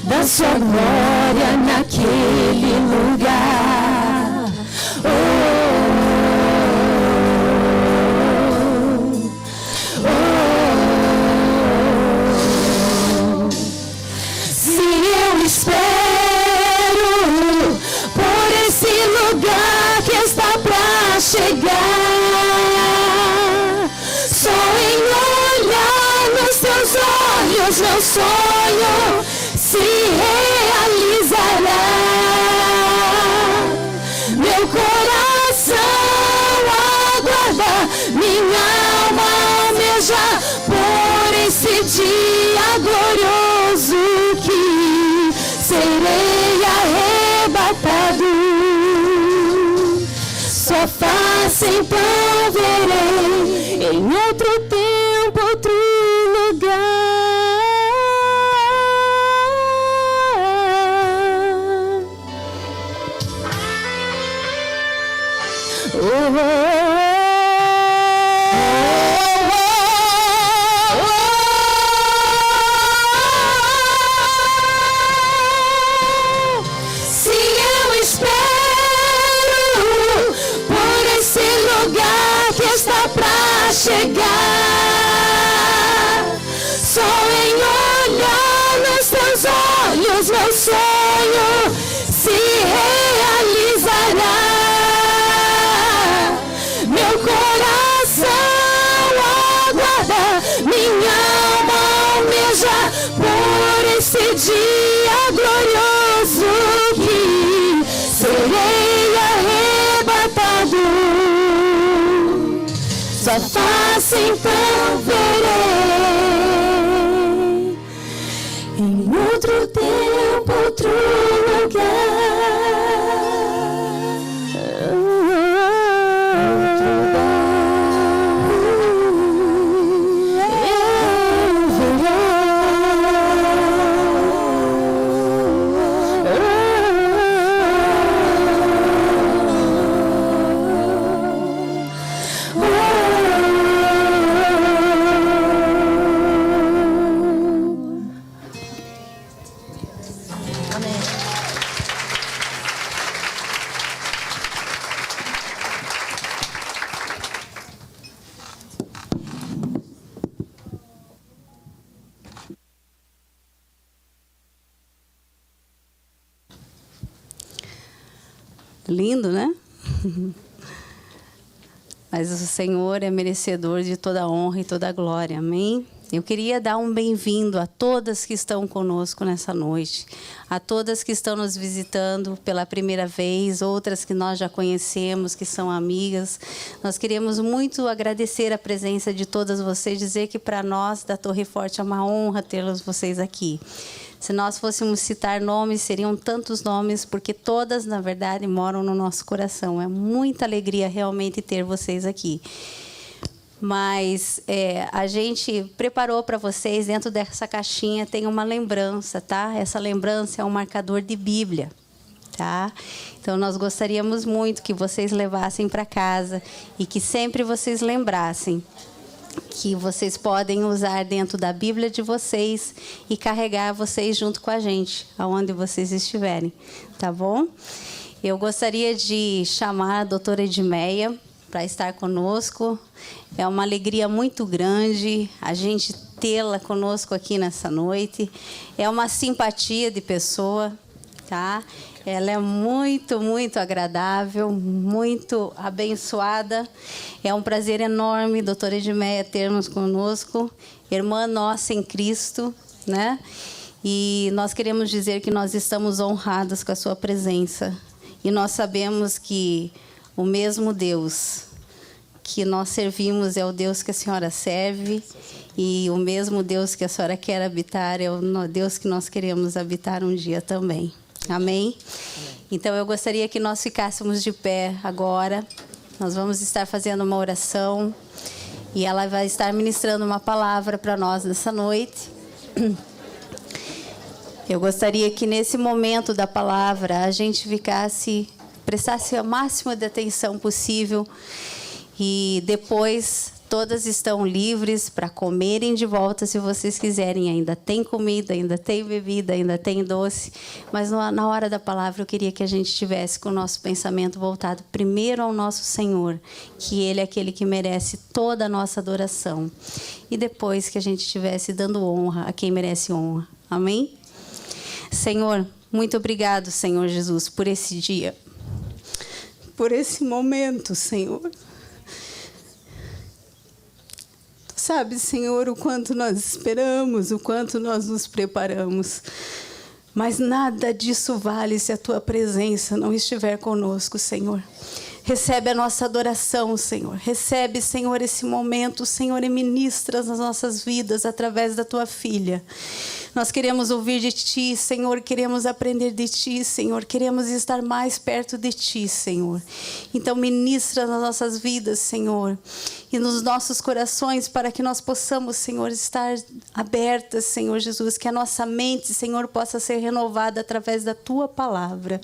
da sua glória naquele lugar. Se eu espero por esse lugar que está pra chegar, só em olhar nos teus olhos meu sonho se realizará. Meu coração aguarda, minha alma almeja por esse dia glorioso que serei arrebatado. Sua face então verei em outro tempo, outro lugar. Se eu espero por esse lugar que está pra chegar, só em olhar nos teus olhos meu sonho se realizará. Meu coração aguarda, minha alma almeja por esse dia glorioso que serei arrebatado. Sua face então verei em outro tempo, outro lugar. Lindo, né? Mas o Senhor é merecedor de toda a honra e toda a glória. Amém? Eu queria dar um bem-vindo a todas que estão conosco nessa noite, a todas que estão nos visitando pela primeira vez, outras que nós já conhecemos, que são amigas. Nós queremos muito agradecer a presença de todas vocês, dizer que para nós da Torre Forte é uma honra tê-los vocês aqui. Se nós fôssemos citar nomes, seriam tantos nomes, porque todas, na verdade, moram no nosso coração. É muita alegria realmente ter vocês aqui. Mas a gente preparou para vocês, dentro dessa caixinha, tem uma lembrança, tá? Essa lembrança é um marcador de Bíblia, tá? Então, nós gostaríamos muito que vocês levassem para casa e que sempre vocês lembrassem que vocês podem usar dentro da Bíblia de vocês e carregar vocês junto com a gente, aonde vocês estiverem, tá bom? Eu gostaria de chamar a doutora Edmeia para estar conosco. É uma alegria muito grande a gente tê-la conosco aqui nessa noite. É uma simpatia de pessoa, tá? Ela é muito, muito agradável, muito abençoada. É um prazer enorme, doutora Edmeia, termos conosco, irmã nossa em Cristo, né? E nós queremos dizer que nós estamos honrados com a sua presença. E nós sabemos que o mesmo Deus que nós servimos é o Deus que a senhora serve, e o mesmo Deus que a senhora quer habitar é o Deus que nós queremos habitar um dia também. Amém? Então, eu gostaria que nós ficássemos de pé agora. Nós vamos estar fazendo uma oração e ela vai estar ministrando uma palavra para nós nessa noite. Eu gostaria que nesse momento da palavra a gente prestasse a máxima de atenção possível e depois Todas estão livres para comerem de volta se vocês quiserem. Ainda tem comida, ainda tem bebida, ainda tem doce. Mas na hora da palavra eu queria que a gente tivesse com o nosso pensamento voltado primeiro ao nosso Senhor, que Ele é aquele que merece toda a nossa adoração. E depois que a gente estivesse dando honra a quem merece honra. Amém? Senhor, muito obrigado, Senhor Jesus, por esse dia. Por esse momento, Senhor. Sabe, Senhor, o quanto nós esperamos, o quanto nós nos preparamos. Mas nada disso vale se a Tua presença não estiver conosco, Senhor. Recebe a nossa adoração, Senhor. Recebe, Senhor, esse momento, Senhor, e ministra nas nossas vidas através da Tua filha. Nós queremos ouvir de Ti, Senhor, queremos aprender de Ti, Senhor, queremos estar mais perto de Ti, Senhor. Então, ministra nas nossas vidas, Senhor, e nos nossos corações, para que nós possamos, Senhor, estar abertas, Senhor Jesus, que a nossa mente, Senhor, possa ser renovada através da Tua palavra.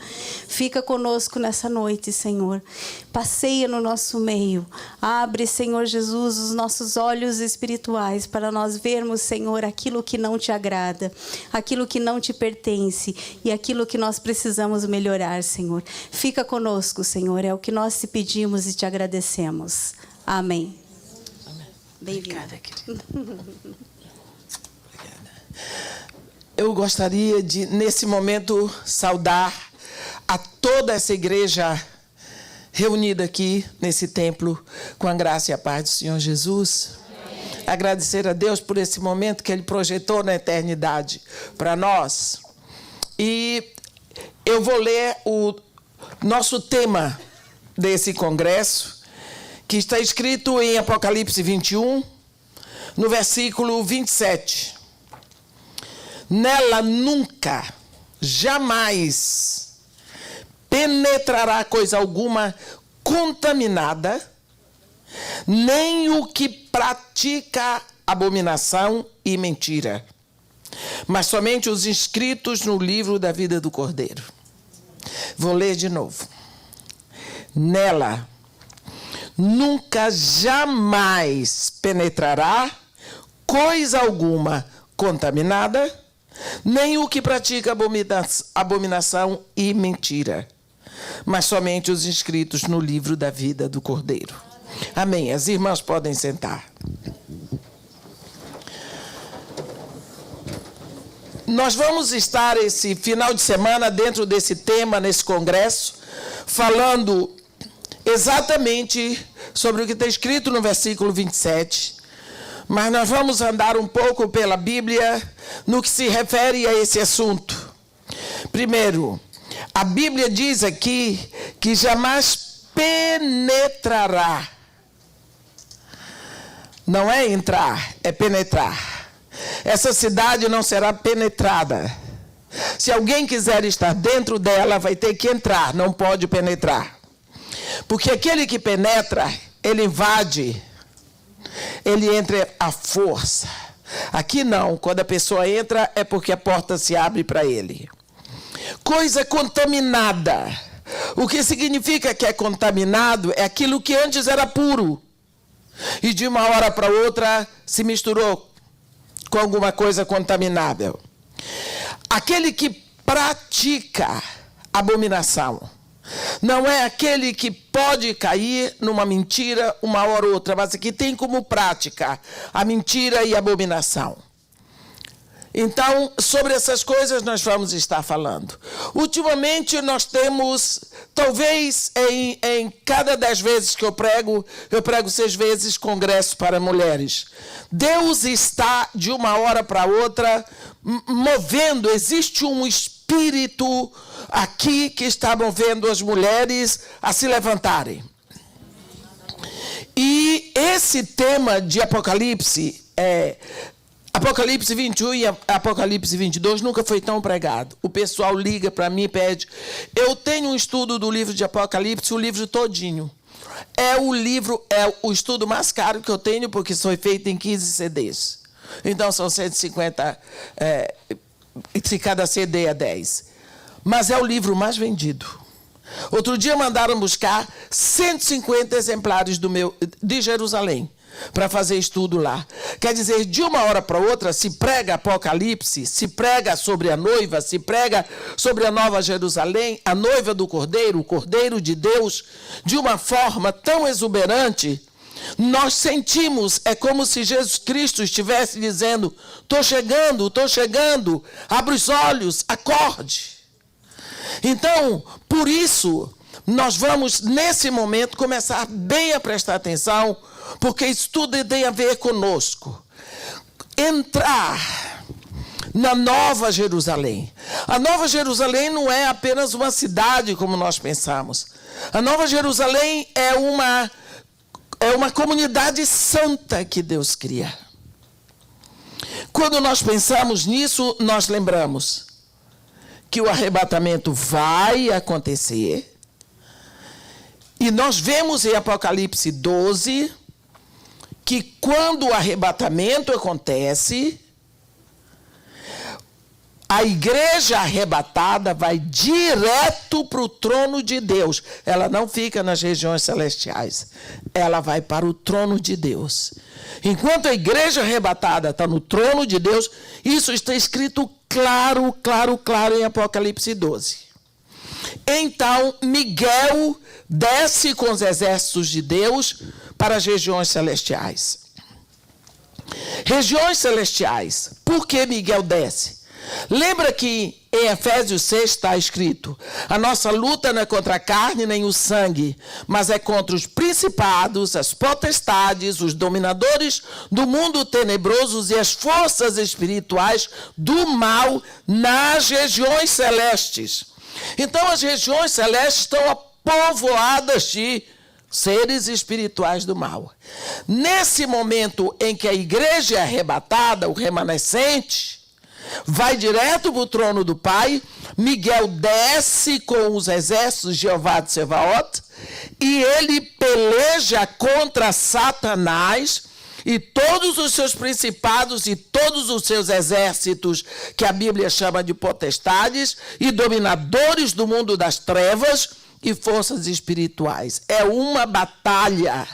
Fica conosco nessa noite, Senhor. Passeia no nosso meio. Abre, Senhor Jesus, os nossos olhos espirituais para nós vermos, Senhor, aquilo que não Te agrada, aquilo que não Te pertence e aquilo que nós precisamos melhorar, Senhor. Fica conosco, Senhor. É o que nós Te pedimos e Te agradecemos. Amém. Amém. Obrigada, querida. Obrigada. Eu gostaria de, nesse momento, saudar a toda essa igreja reunida aqui nesse templo com a graça e a paz do Senhor Jesus. Amém. Agradecer a Deus por esse momento que Ele projetou na eternidade para nós. E eu vou ler o nosso tema desse congresso, que está escrito em Apocalipse 21, no versículo 27. Nela nunca, jamais penetrará coisa alguma contaminada, nem o que pratica abominação e mentira, mas somente os inscritos no livro da vida do Cordeiro. Vou ler de novo. Nela nunca, jamais penetrará coisa alguma contaminada, nem o que pratica abominação e mentira, mas somente os inscritos no livro da vida do Cordeiro. Amém. As irmãs podem sentar. Nós vamos estar esse final de semana dentro desse tema, nesse congresso, falando exatamente sobre o que está escrito no versículo 27, mas nós vamos andar um pouco pela Bíblia no que se refere a esse assunto. Primeiro, a Bíblia diz aqui que jamais penetrará. Não é entrar, é penetrar. Essa cidade não será penetrada. Se alguém quiser estar dentro dela, vai ter que entrar, não pode penetrar. Porque aquele que penetra, ele invade, ele entra à força. Aqui não, quando a pessoa entra é porque a porta se abre para ele. Coisa contaminada. O que significa que é contaminado é aquilo que antes era puro e de uma hora para outra se misturou com alguma coisa contaminável. Aquele que pratica abominação não é aquele que pode cair numa mentira uma hora ou outra, mas que tem como prática a mentira e a abominação. Então, sobre essas coisas nós vamos estar falando. Ultimamente nós temos, talvez em cada 10 vezes que eu prego 6 vezes congresso para mulheres. Deus está de uma hora para outra movendo, existe um espírito aqui que está movendo as mulheres a se levantarem. E esse tema de Apocalipse, Apocalipse 21 e Apocalipse 22 nunca foi tão pregado. O pessoal liga para mim e pede. Eu tenho um estudo do livro de Apocalipse, o livro todinho. É o estudo mais caro que eu tenho, porque foi feito em 15 CDs. Então são 150, se cada CD é 10. Mas é o livro mais vendido. Outro dia mandaram buscar 150 exemplares de Jerusalém. para fazer estudo lá. Quer dizer, de uma hora para outra se prega Apocalipse, se prega sobre a noiva, se prega sobre a Nova Jerusalém, a noiva do Cordeiro, o Cordeiro de Deus, de uma forma tão exuberante. Nós sentimos, é como se Jesus Cristo estivesse dizendo: estou chegando, abre os olhos, acorde. Então, por isso, nós vamos, nesse momento, começar bem a prestar atenção, porque isso tudo tem a ver conosco. Entrar na Nova Jerusalém. A Nova Jerusalém não é apenas uma cidade, como nós pensamos. A Nova Jerusalém é uma comunidade santa que Deus cria. Quando nós pensamos nisso, nós lembramos que o arrebatamento vai acontecer. E nós vemos em Apocalipse 12 que quando o arrebatamento acontece, a igreja arrebatada vai direto para o trono de Deus. Ela não fica nas regiões celestiais. Ela vai para o trono de Deus. Enquanto a igreja arrebatada está no trono de Deus, isso está escrito claro em Apocalipse 12. Então, Miguel desce com os exércitos de Deus para as regiões celestiais. Regiões celestiais. Por que Miguel desce? Lembra que em Efésios 6 está escrito: a nossa luta não é contra a carne nem o sangue, mas é contra os principados, as potestades, os dominadores do mundo tenebroso e as forças espirituais do mal nas regiões celestes. Então as regiões celestes estão povoadas de seres espirituais do mal. Nesse momento em que a igreja é arrebatada, o remanescente vai direto para o trono do Pai, Miguel desce com os exércitos de Jeová de Sebaot e ele peleja contra Satanás e todos os seus principados e todos os seus exércitos, que a Bíblia chama de potestades, e dominadores do mundo das trevas e forças espirituais. É uma batalha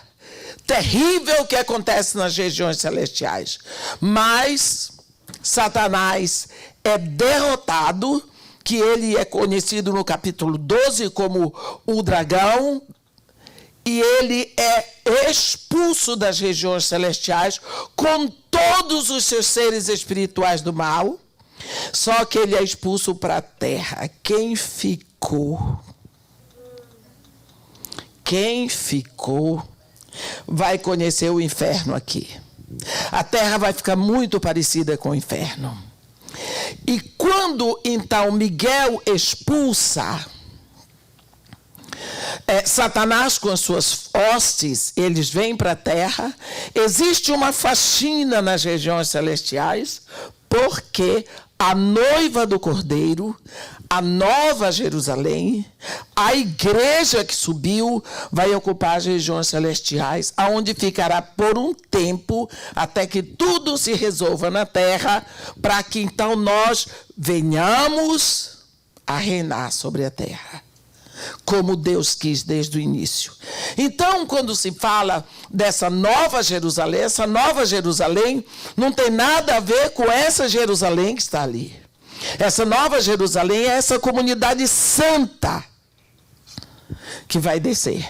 terrível que acontece nas regiões celestiais. Mas Satanás é derrotado, que ele é conhecido no capítulo 12 como o dragão, e ele é expulso das regiões celestiais com todos os seus seres espirituais do mal, só que ele é expulso para a terra. Quem ficou vai conhecer o inferno aqui. A terra vai ficar muito parecida com o inferno. E quando então Miguel expulsa Satanás com as suas hostes, eles vêm para a terra, existe uma faxina nas regiões celestiais, porque a noiva do Cordeiro, a Nova Jerusalém, a igreja que subiu, vai ocupar as regiões celestiais, aonde ficará por um tempo, até que tudo se resolva na terra, para que então nós venhamos a reinar sobre a terra, como Deus quis desde o início. Então, quando se fala dessa Nova Jerusalém, essa Nova Jerusalém não tem nada a ver com essa Jerusalém que está ali. Essa Nova Jerusalém é essa comunidade santa que vai descer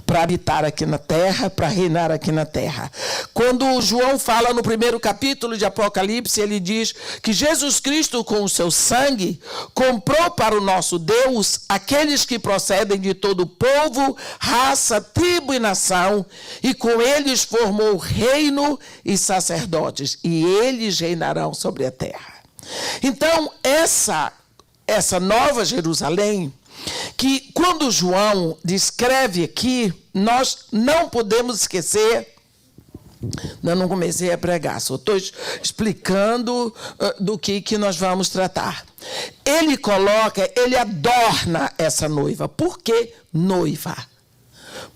para habitar aqui na terra, para reinar aqui na terra. Quando João fala no primeiro capítulo de Apocalipse, ele diz que Jesus Cristo, com o seu sangue, comprou para o nosso Deus aqueles que procedem de todo povo, raça, tribo e nação, e com eles formou reino e sacerdotes, e eles reinarão sobre a terra. Então, essa Nova Jerusalém, que quando João descreve aqui, nós não podemos esquecer. Eu não comecei a pregar, só estou explicando do que nós vamos tratar. Ele adorna essa noiva. Por que noiva?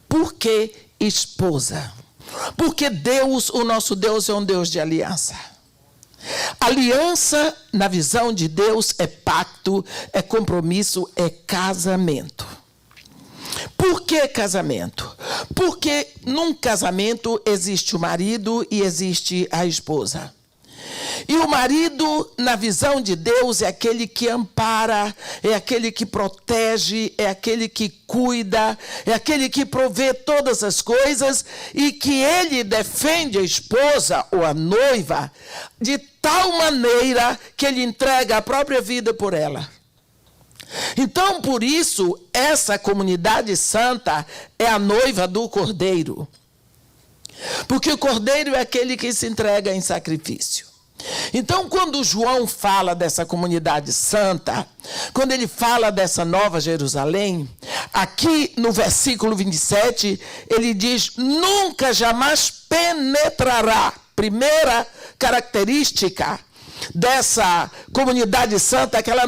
Por que esposa? Porque Deus, o nosso Deus, é um Deus de aliança. Aliança, na visão de Deus, é pacto, é compromisso, é casamento. Por que casamento? Porque num casamento existe o marido e existe a esposa. E o marido, na visão de Deus, é aquele que ampara, é aquele que protege, é aquele que cuida, é aquele que provê todas as coisas e que ele defende a esposa ou a noiva de tal maneira que ele entrega a própria vida por ela. Então, por isso, essa comunidade santa é a noiva do Cordeiro. Porque o Cordeiro é aquele que se entrega em sacrifício. Então, quando João fala dessa comunidade santa, quando ele fala dessa nova Jerusalém, aqui no versículo 27, ele diz, nunca jamais penetrará. Primeira característica dessa comunidade santa é que ela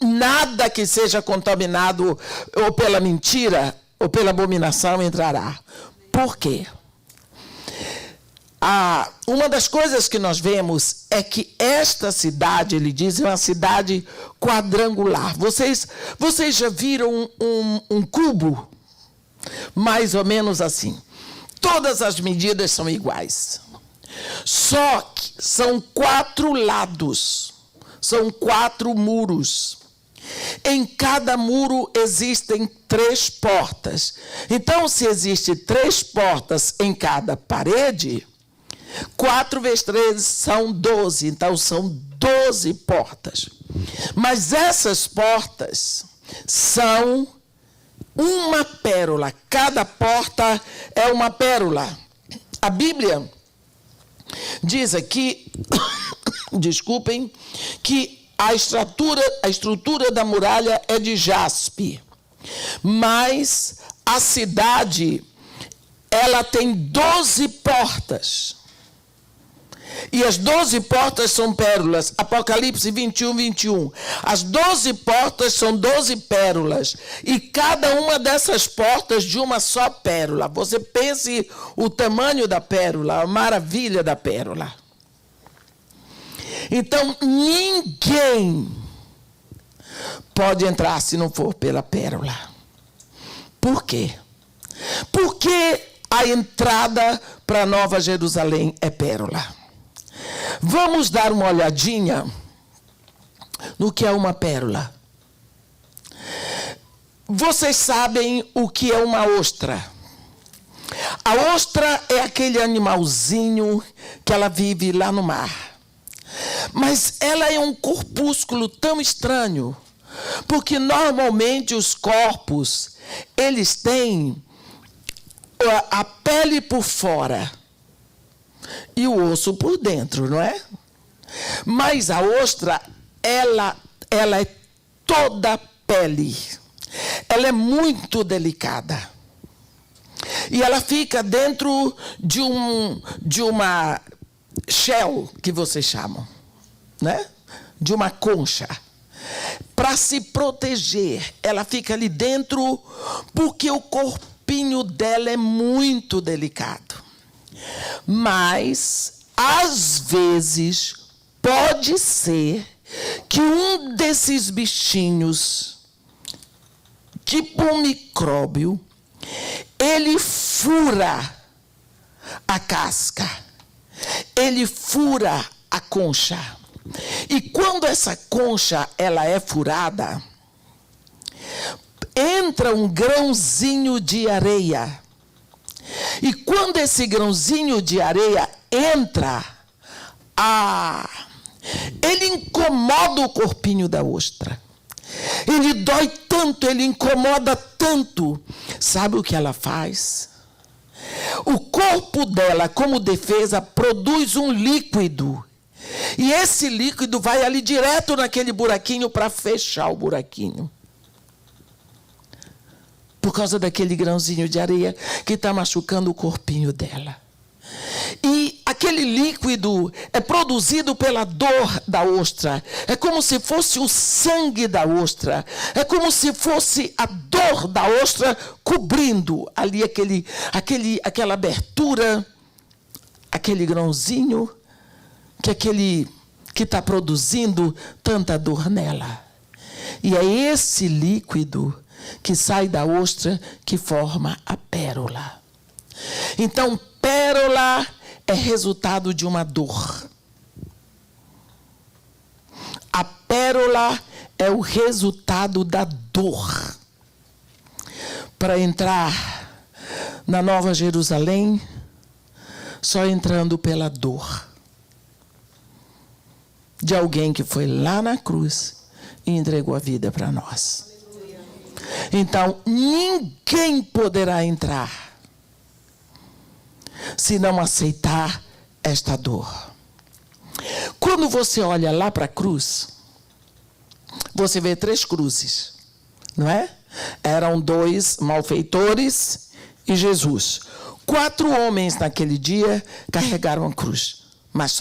nada que seja contaminado ou pela mentira ou pela abominação entrará. Por quê? Uma das coisas que nós vemos é que esta cidade, ele diz, é uma cidade quadrangular. Vocês já viram um cubo? Mais ou menos assim. Todas as medidas são iguais. Só que são 4 lados. São 4 muros. Em cada muro existem 3 portas. Então, se existem 3 portas em cada parede, 4 vezes 3 são 12, então são 12 portas. Mas essas portas são uma pérola. Cada porta é uma pérola. A Bíblia diz aqui, desculpem, que a estrutura da muralha é de jaspe. Mas a cidade, ela tem 12 portas. E as 12 portas são pérolas. Apocalipse 21, 21. As 12 portas são 12 pérolas. E cada uma dessas portas de uma só pérola. Você pense o tamanho da pérola, a maravilha da pérola. Então, ninguém pode entrar se não for pela pérola. Por quê? Porque a entrada para Nova Jerusalém é pérola. Vamos dar uma olhadinha no que é uma pérola. Vocês sabem o que é uma ostra. A ostra é aquele animalzinho que ela vive lá no mar. Mas ela é um corpúsculo tão estranho, porque normalmente os corpos, eles têm a pele por fora e o osso por dentro, não é? Mas a ostra, ela é toda pele. Ela é muito delicada. E ela fica dentro de uma shell, que vocês chamam, né? De uma concha. Para se proteger, ela fica ali dentro porque o corpinho dela é muito delicado. Mas, às vezes, pode ser que um desses bichinhos, tipo um micróbio, ele fura a casca, ele fura a concha. E quando essa concha ela é furada, entra um grãozinho de areia. E quando esse grãozinho de areia entra, ele incomoda o corpinho da ostra. Ele dói tanto, ele incomoda tanto. Sabe o que ela faz? O corpo dela, como defesa, produz um líquido. E esse líquido vai ali direto naquele buraquinho para fechar o buraquinho. Por causa daquele grãozinho de areia que está machucando o corpinho dela. E aquele líquido é produzido pela dor da ostra. É como se fosse o sangue da ostra. É como se fosse a dor da ostra cobrindo ali aquela abertura, aquele grãozinho, que está produzindo tanta dor nela. E é esse líquido que sai da ostra que forma a pérola. Então, pérola é resultado de uma dor. A pérola é o resultado da dor. Para entrar na Nova Jerusalém, só entrando pela dor de alguém que foi lá na cruz e entregou a vida para nós. Então, ninguém poderá entrar se não aceitar esta dor. Quando você olha lá para a cruz, você vê 3 cruzes, não é? Eram 2 malfeitores e Jesus. 4 homens naquele dia carregaram a cruz, mas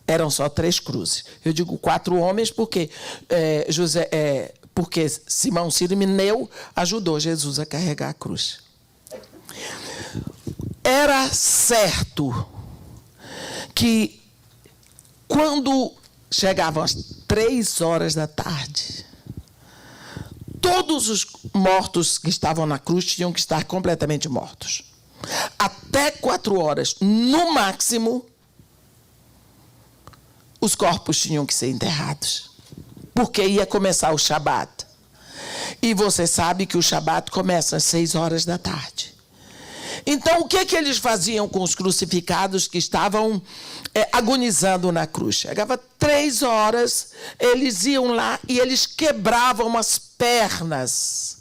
eram só 3 cruzes. Eu digo 4 homens porque porque Simão Cireneu ajudou Jesus a carregar a cruz. Era certo que quando chegavam as 3 horas da tarde, todos os mortos que estavam na cruz tinham que estar completamente mortos. Até 4 horas, no máximo, os corpos tinham que ser enterrados, porque ia começar o Shabat. E você sabe que o Shabat começa às 6 horas da tarde. Então, o que eles faziam com os crucificados que estavam agonizando na cruz? Chegava 3 horas, eles iam lá e eles quebravam as pernas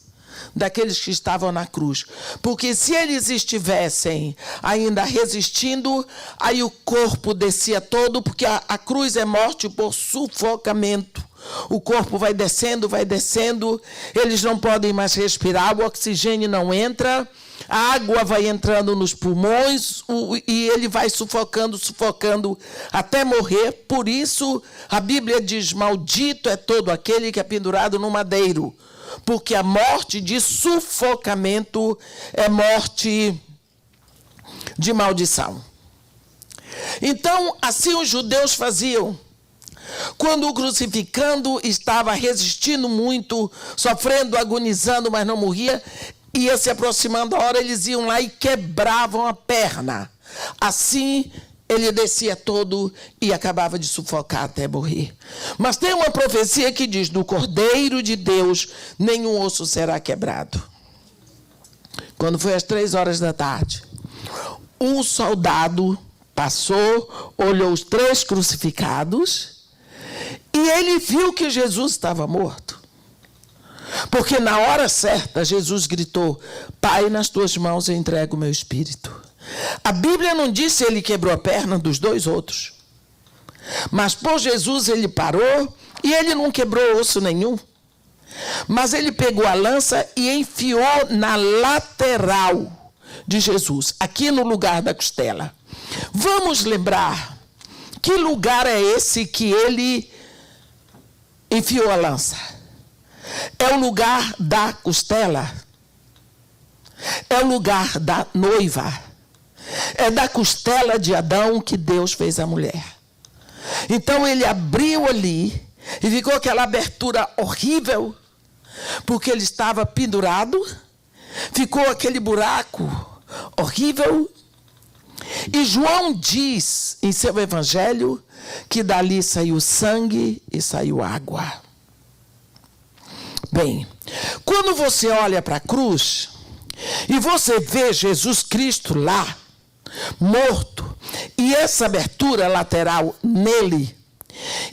daqueles que estavam na cruz. Porque se eles estivessem ainda resistindo, aí o corpo descia todo, porque a cruz é morte por sufocamento. O corpo vai descendo, eles não podem mais respirar, o oxigênio não entra, a água vai entrando nos pulmões e ele vai sufocando até morrer. Por isso, a Bíblia diz, maldito é todo aquele que é pendurado no madeiro, porque a morte de sufocamento é morte de maldição. Então, assim os judeus faziam. Quando o crucificando estava resistindo muito, sofrendo, agonizando, mas não morria, ia se aproximando a hora, eles iam lá e quebravam a perna. Assim, ele descia todo e acabava de sufocar até morrer. Mas tem uma profecia que diz, do Cordeiro de Deus, nenhum osso será quebrado. Quando foi às 3 horas da tarde, um soldado passou, olhou os 3 crucificados, e ele viu que Jesus estava morto. Porque na hora certa, Jesus gritou, Pai, nas tuas mãos eu entrego o meu espírito. A Bíblia não diz se ele quebrou a perna dos 2 outros. Mas por Jesus ele parou e ele não quebrou osso nenhum. Mas ele pegou a lança e enfiou na lateral de Jesus, aqui no lugar da costela. Vamos lembrar, que lugar é esse que ele enfiou a lança? É o lugar da costela. É o lugar da noiva. É da costela de Adão que Deus fez a mulher. Então ele abriu ali e ficou aquela abertura horrível, porque ele estava pendurado, ficou aquele buraco horrível. E João diz em seu evangelho que dali saiu sangue e saiu água. Bem, quando você olha para a cruz e você vê Jesus Cristo lá, morto, e essa abertura lateral nele,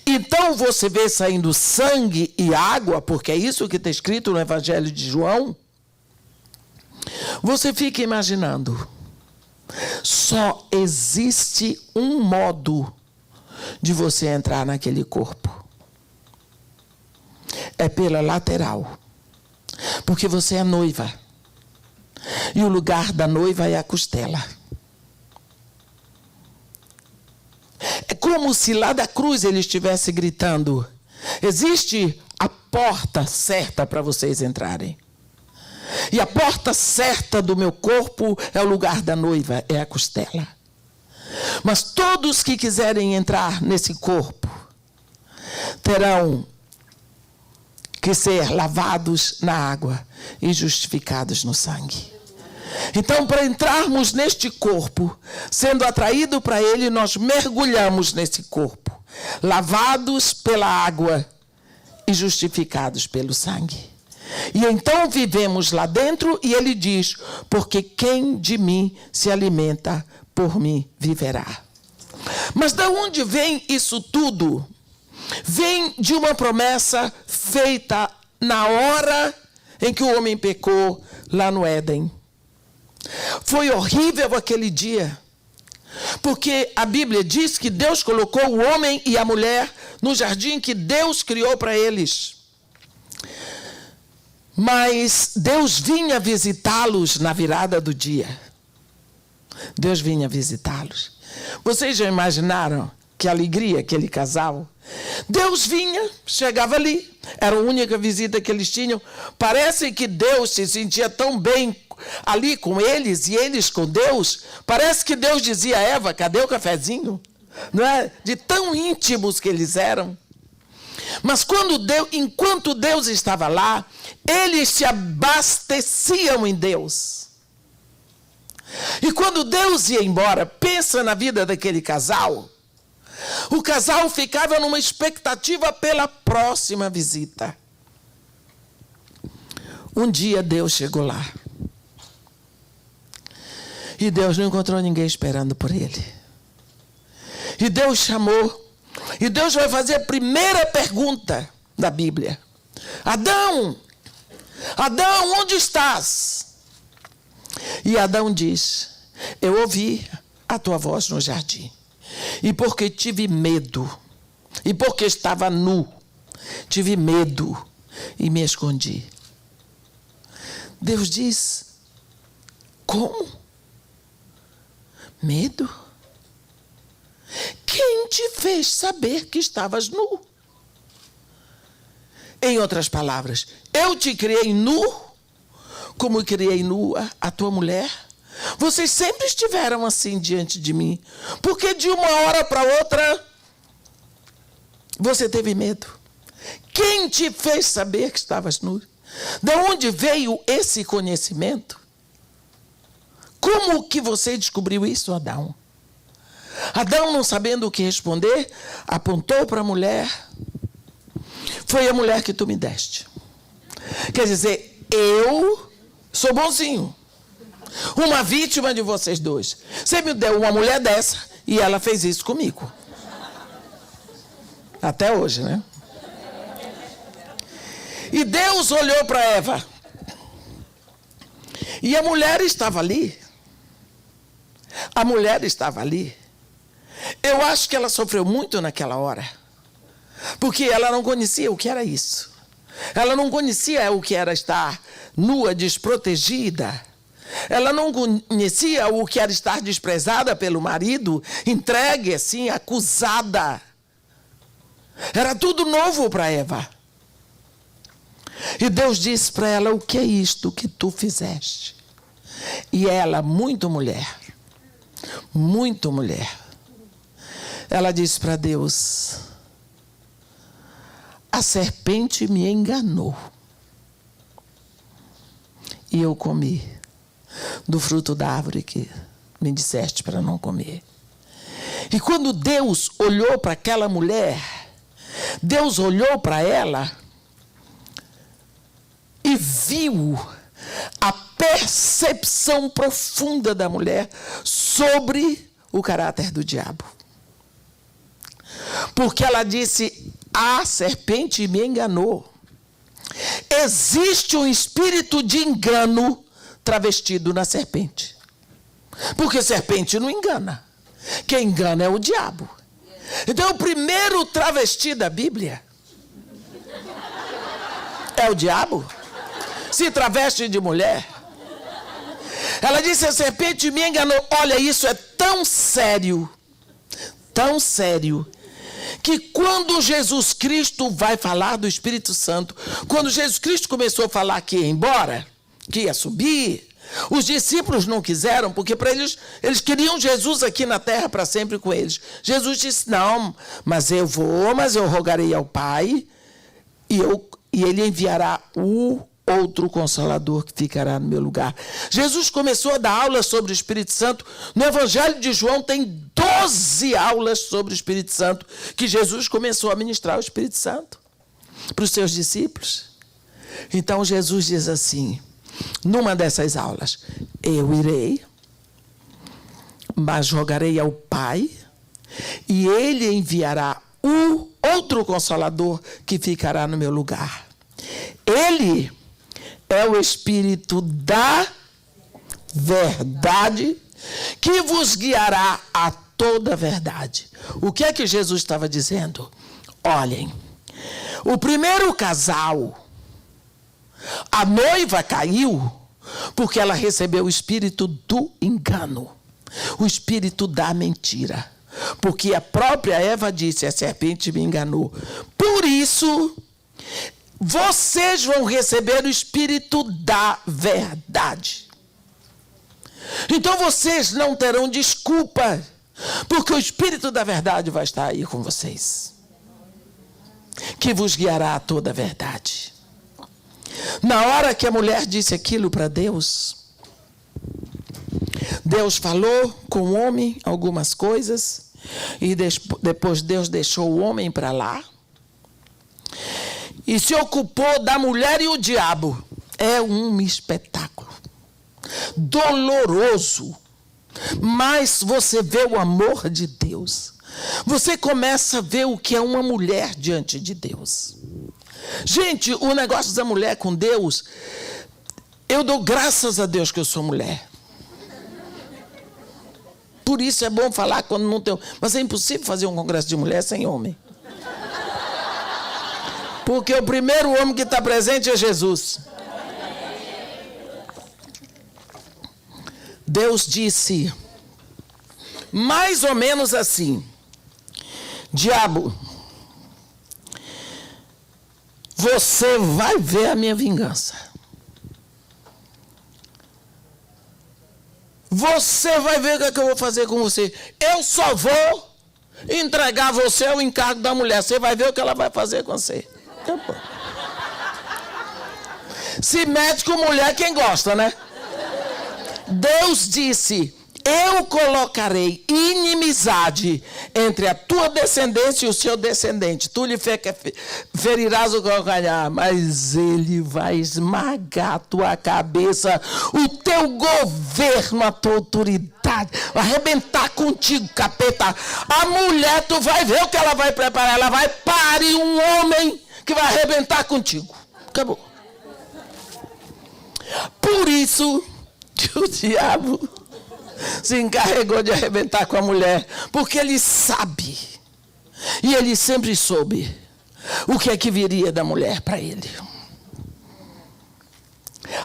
então você vê saindo sangue e água, porque é isso que está escrito no Evangelho de João, você fica imaginando, só existe um modo de você entrar naquele corpo. É pela lateral. Porque você é noiva. E o lugar da noiva é a costela. É como se lá da cruz ele estivesse gritando, existe a porta certa para vocês entrarem. E a porta certa do meu corpo é o lugar da noiva, é a costela. Mas todos que quiserem entrar nesse corpo terão que ser lavados na água e justificados no sangue. Então, para entrarmos neste corpo, sendo atraído para ele, nós mergulhamos nesse corpo, lavados pela água e justificados pelo sangue. E então vivemos lá dentro, e ele diz: porque quem de mim se alimenta, por mim viverá. Mas de onde vem isso tudo? Vem de uma promessa feita na hora em que o homem pecou lá no Éden. Foi horrível aquele dia, porque a Bíblia diz que Deus colocou o homem e a mulher no jardim que Deus criou para eles. Mas Deus vinha visitá-los na virada do dia. Deus vinha visitá-los. Vocês já imaginaram que alegria aquele casal? Deus vinha, chegava ali, era a única visita que eles tinham. Parece que Deus se sentia tão bem ali com eles e eles com Deus. Parece que Deus dizia: Eva, cadê o cafezinho? Não é? De tão íntimos que eles eram. Mas enquanto Deus estava lá, eles se abasteciam em Deus. E quando Deus ia embora, pensa na vida daquele casal. O casal ficava numa expectativa pela próxima visita. Um dia Deus chegou lá. E Deus não encontrou ninguém esperando por ele. E Deus chamou. E Deus vai fazer a primeira pergunta da Bíblia: Adão, Adão, onde estás? E Adão diz: eu ouvi a tua voz no jardim, e porque tive medo, e porque estava nu, tive medo e me escondi. Deus diz: como? Medo? Quem te fez saber que estavas nu? Em outras palavras, eu te criei nu, como criei nua a tua mulher. Vocês sempre estiveram assim diante de mim, porque de uma hora para outra você teve medo. Quem te fez saber que estavas nu? De onde veio esse conhecimento? Como que você descobriu isso, Adão? Adão, não sabendo o que responder, apontou para a mulher: foi a mulher que tu me deste. Quer dizer, eu sou bonzinho, uma vítima de vocês dois. Você me deu uma mulher dessa e ela fez isso comigo. Até hoje, né? E Deus olhou para Eva. E a mulher estava ali. A mulher estava ali. Eu acho que ela sofreu muito naquela hora, porque ela não conhecia o que era isso. Ela não conhecia o que era estar nua, desprotegida. Ela não conhecia o que era estar desprezada pelo marido, entregue assim, acusada. Era tudo novo para Eva. E Deus disse para ela: o que é isto que tu fizeste? E ela, muito mulher, ela disse para Deus: a serpente me enganou e eu comi do fruto da árvore que me disseste para não comer. E quando Deus olhou para aquela mulher, Deus olhou para ela e viu a percepção profunda da mulher sobre o caráter do diabo. Porque ela disse: a serpente me enganou. Existe um espírito de engano travestido na serpente. Porque serpente não engana. Quem engana é o diabo. Então o primeiro travesti da Bíblia é o diabo. Se traveste de mulher. Ela disse: a serpente me enganou. Olha, isso é tão sério, que quando Jesus Cristo vai falar do Espírito Santo, quando Jesus Cristo começou a falar que ia embora, que ia subir, os discípulos não quiseram, porque para eles queriam Jesus aqui na terra para sempre com eles. Jesus disse: não, mas eu vou, mas eu rogarei ao Pai, e eu e ele enviará o outro Consolador que ficará no meu lugar. Jesus começou a dar aulas sobre o Espírito Santo. No Evangelho de João tem 12 aulas sobre o Espírito Santo, que Jesus começou a ministrar o Espírito Santo para os seus discípulos. Então Jesus diz assim, numa dessas aulas, eu irei, mas rogarei ao Pai, e ele enviará o outro Consolador que ficará no meu lugar. Ele é o Espírito da verdade que vos guiará a toda a verdade. O que é que Jesus estava dizendo? Olhem, o primeiro casal, a noiva caiu porque ela recebeu o espírito do engano, o espírito da mentira. Porque a própria Eva disse, a serpente me enganou. Por isso, vocês vão receber o espírito da verdade. Então vocês não terão desculpa, porque o espírito da verdade vai estar aí com vocês, que vos guiará a toda a verdade. Na hora que a mulher disse aquilo para Deus, Deus falou com o homem algumas coisas, e depois Deus deixou o homem para lá, e se ocupou da mulher e o diabo. É um espetáculo doloroso, mas você vê o amor de Deus. Você começa a ver o que é uma mulher diante de Deus. Gente, o negócio da mulher com Deus, eu dou graças a Deus que eu sou mulher. Por isso é bom falar quando não tem... Mas é impossível fazer um congresso de mulher sem homem. Porque o primeiro homem que está presente é Jesus. Deus disse, mais ou menos assim, diabo, você vai ver a minha vingança. Você vai ver o que eu vou fazer com você. Eu só vou entregar você ao encargo da mulher. Você vai ver o que ela vai fazer com você. Se mete com mulher quem gosta, né? Deus disse, eu colocarei inimizade entre a tua descendência e o seu descendente. Tu lhe ferirás o calcanhar, mas ele vai esmagar a tua cabeça, o teu governo, a tua autoridade, vai arrebentar contigo, capeta. A mulher, tu vai ver o que ela vai preparar, ela vai parir um homem que vai arrebentar contigo. Acabou. Por isso que o diabo se encarregou de arrebentar com a mulher, porque ele sabe, e ele sempre soube, o que é que viria da mulher para ele.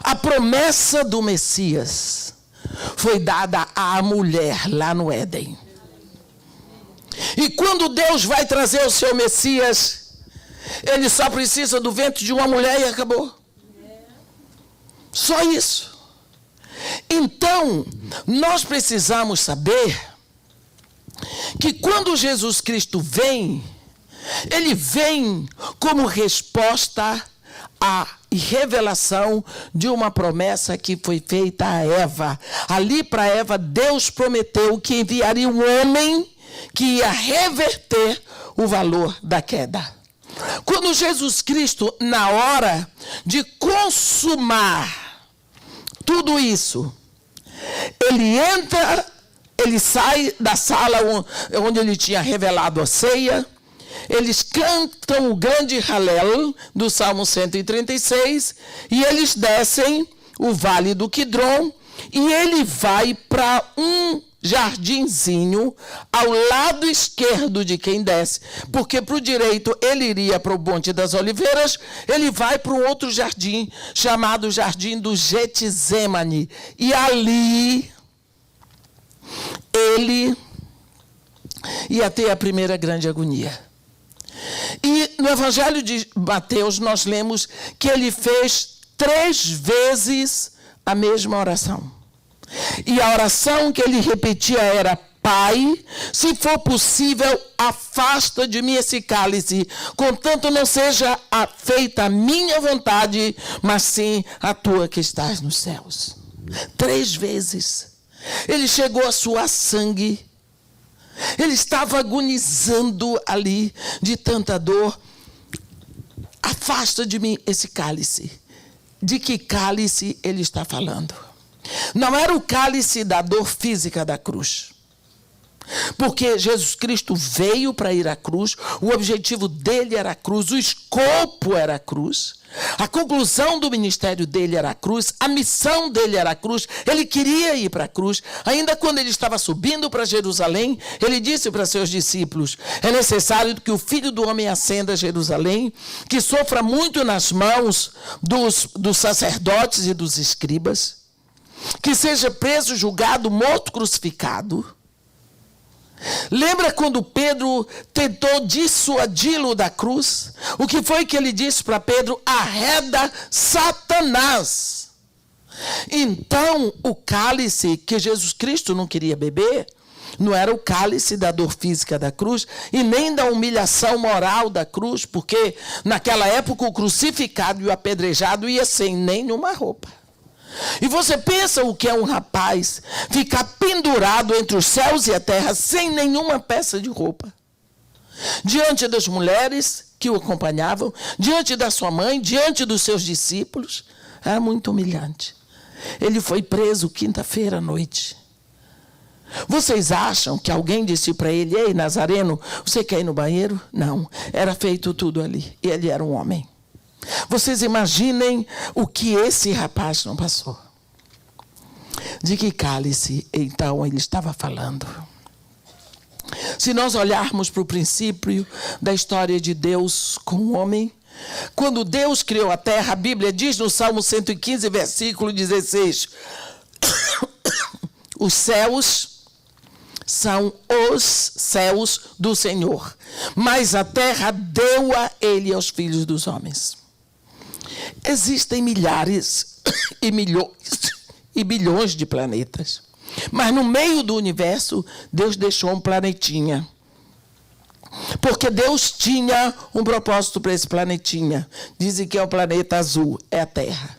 A promessa do Messias foi dada à mulher lá no Éden. E quando Deus vai trazer o seu Messias, ele só precisa do ventre de uma mulher e acabou. Só isso. Então, nós precisamos saber que quando Jesus Cristo vem, ele vem como resposta à revelação de uma promessa que foi feita a Eva. Ali para Eva, Deus prometeu que enviaria um homem que ia reverter o valor da queda. Quando Jesus Cristo, na hora de consumar tudo isso, ele entra, ele sai da sala onde ele tinha revelado a ceia, eles cantam o grande Halel do Salmo 136, e eles descem o Vale do Quidron, e ele vai para um jardinzinho ao lado esquerdo de quem desce, porque para o direito ele iria para o Monte das Oliveiras, ele vai para um outro jardim, chamado Jardim do Getsemane, e ali ele ia ter a primeira grande agonia. E no Evangelho de Mateus nós lemos que ele fez 3 vezes a mesma oração. E a oração que ele repetia era: Pai, se for possível, afasta de mim esse cálice, contanto não seja feita a minha vontade, mas sim a tua que estás nos céus. 3 vezes. Ele chegou a suar sangue. Ele estava agonizando ali de tanta dor. Afasta de mim esse cálice. De que cálice ele está falando? Não era o cálice da dor física da cruz. Porque Jesus Cristo veio para ir à cruz, o objetivo dele era a cruz, o escopo era a cruz, a conclusão do ministério dele era a cruz, a missão dele era a cruz, ele queria ir para a cruz. Ainda quando ele estava subindo para Jerusalém, ele disse para seus discípulos: é necessário que o Filho do Homem ascenda a Jerusalém, que sofra muito nas mãos dos sacerdotes e dos escribas, que seja preso, julgado, morto, crucificado. Lembra quando Pedro tentou dissuadi-lo da cruz? O que foi que ele disse para Pedro? Arreda Satanás. Então, o cálice que Jesus Cristo não queria beber não era o cálice da dor física da cruz e nem da humilhação moral da cruz, porque naquela época o crucificado e o apedrejado ia sem nenhuma roupa. E você pensa o que é um rapaz ficar pendurado entre os céus e a terra sem nenhuma peça de roupa? Diante das mulheres que o acompanhavam, diante da sua mãe, diante dos seus discípulos. Era muito humilhante. Ele foi preso quinta-feira à noite. Vocês acham que alguém disse para ele: ei, Nazareno, você quer ir no banheiro? Não, era feito tudo ali. E ele era um homem. Vocês imaginem o que esse rapaz não passou. De que cálice, então, ele estava falando? Se nós olharmos para o princípio da história de Deus com o homem, quando Deus criou a terra, a Bíblia diz no Salmo 115, versículo 16, os céus são os céus do Senhor, mas a terra deu-a ele aos filhos dos homens. Existem milhares e milhões e bilhões de planetas. Mas no meio do universo, Deus deixou um planetinha. Porque Deus tinha um propósito para esse planetinha. Dizem que é o planeta azul, é a Terra.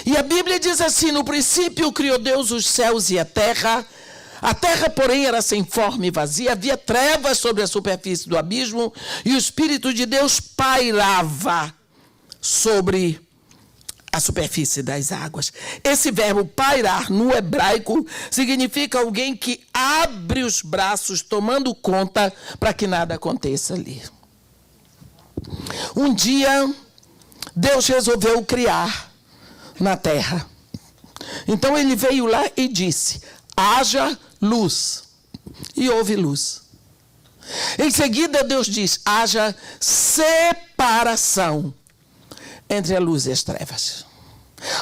E a Bíblia diz assim: no princípio criou Deus os céus e a terra, porém, era sem forma e vazia, havia trevas sobre a superfície do abismo, e o Espírito de Deus pairava sobre a superfície das águas. Esse verbo pairar no hebraico significa alguém que abre os braços tomando conta para que nada aconteça ali. Um dia Deus resolveu criar na terra. Então ele veio lá e disse: haja luz. E houve luz. Em seguida Deus diz: haja separação entre a luz e as trevas.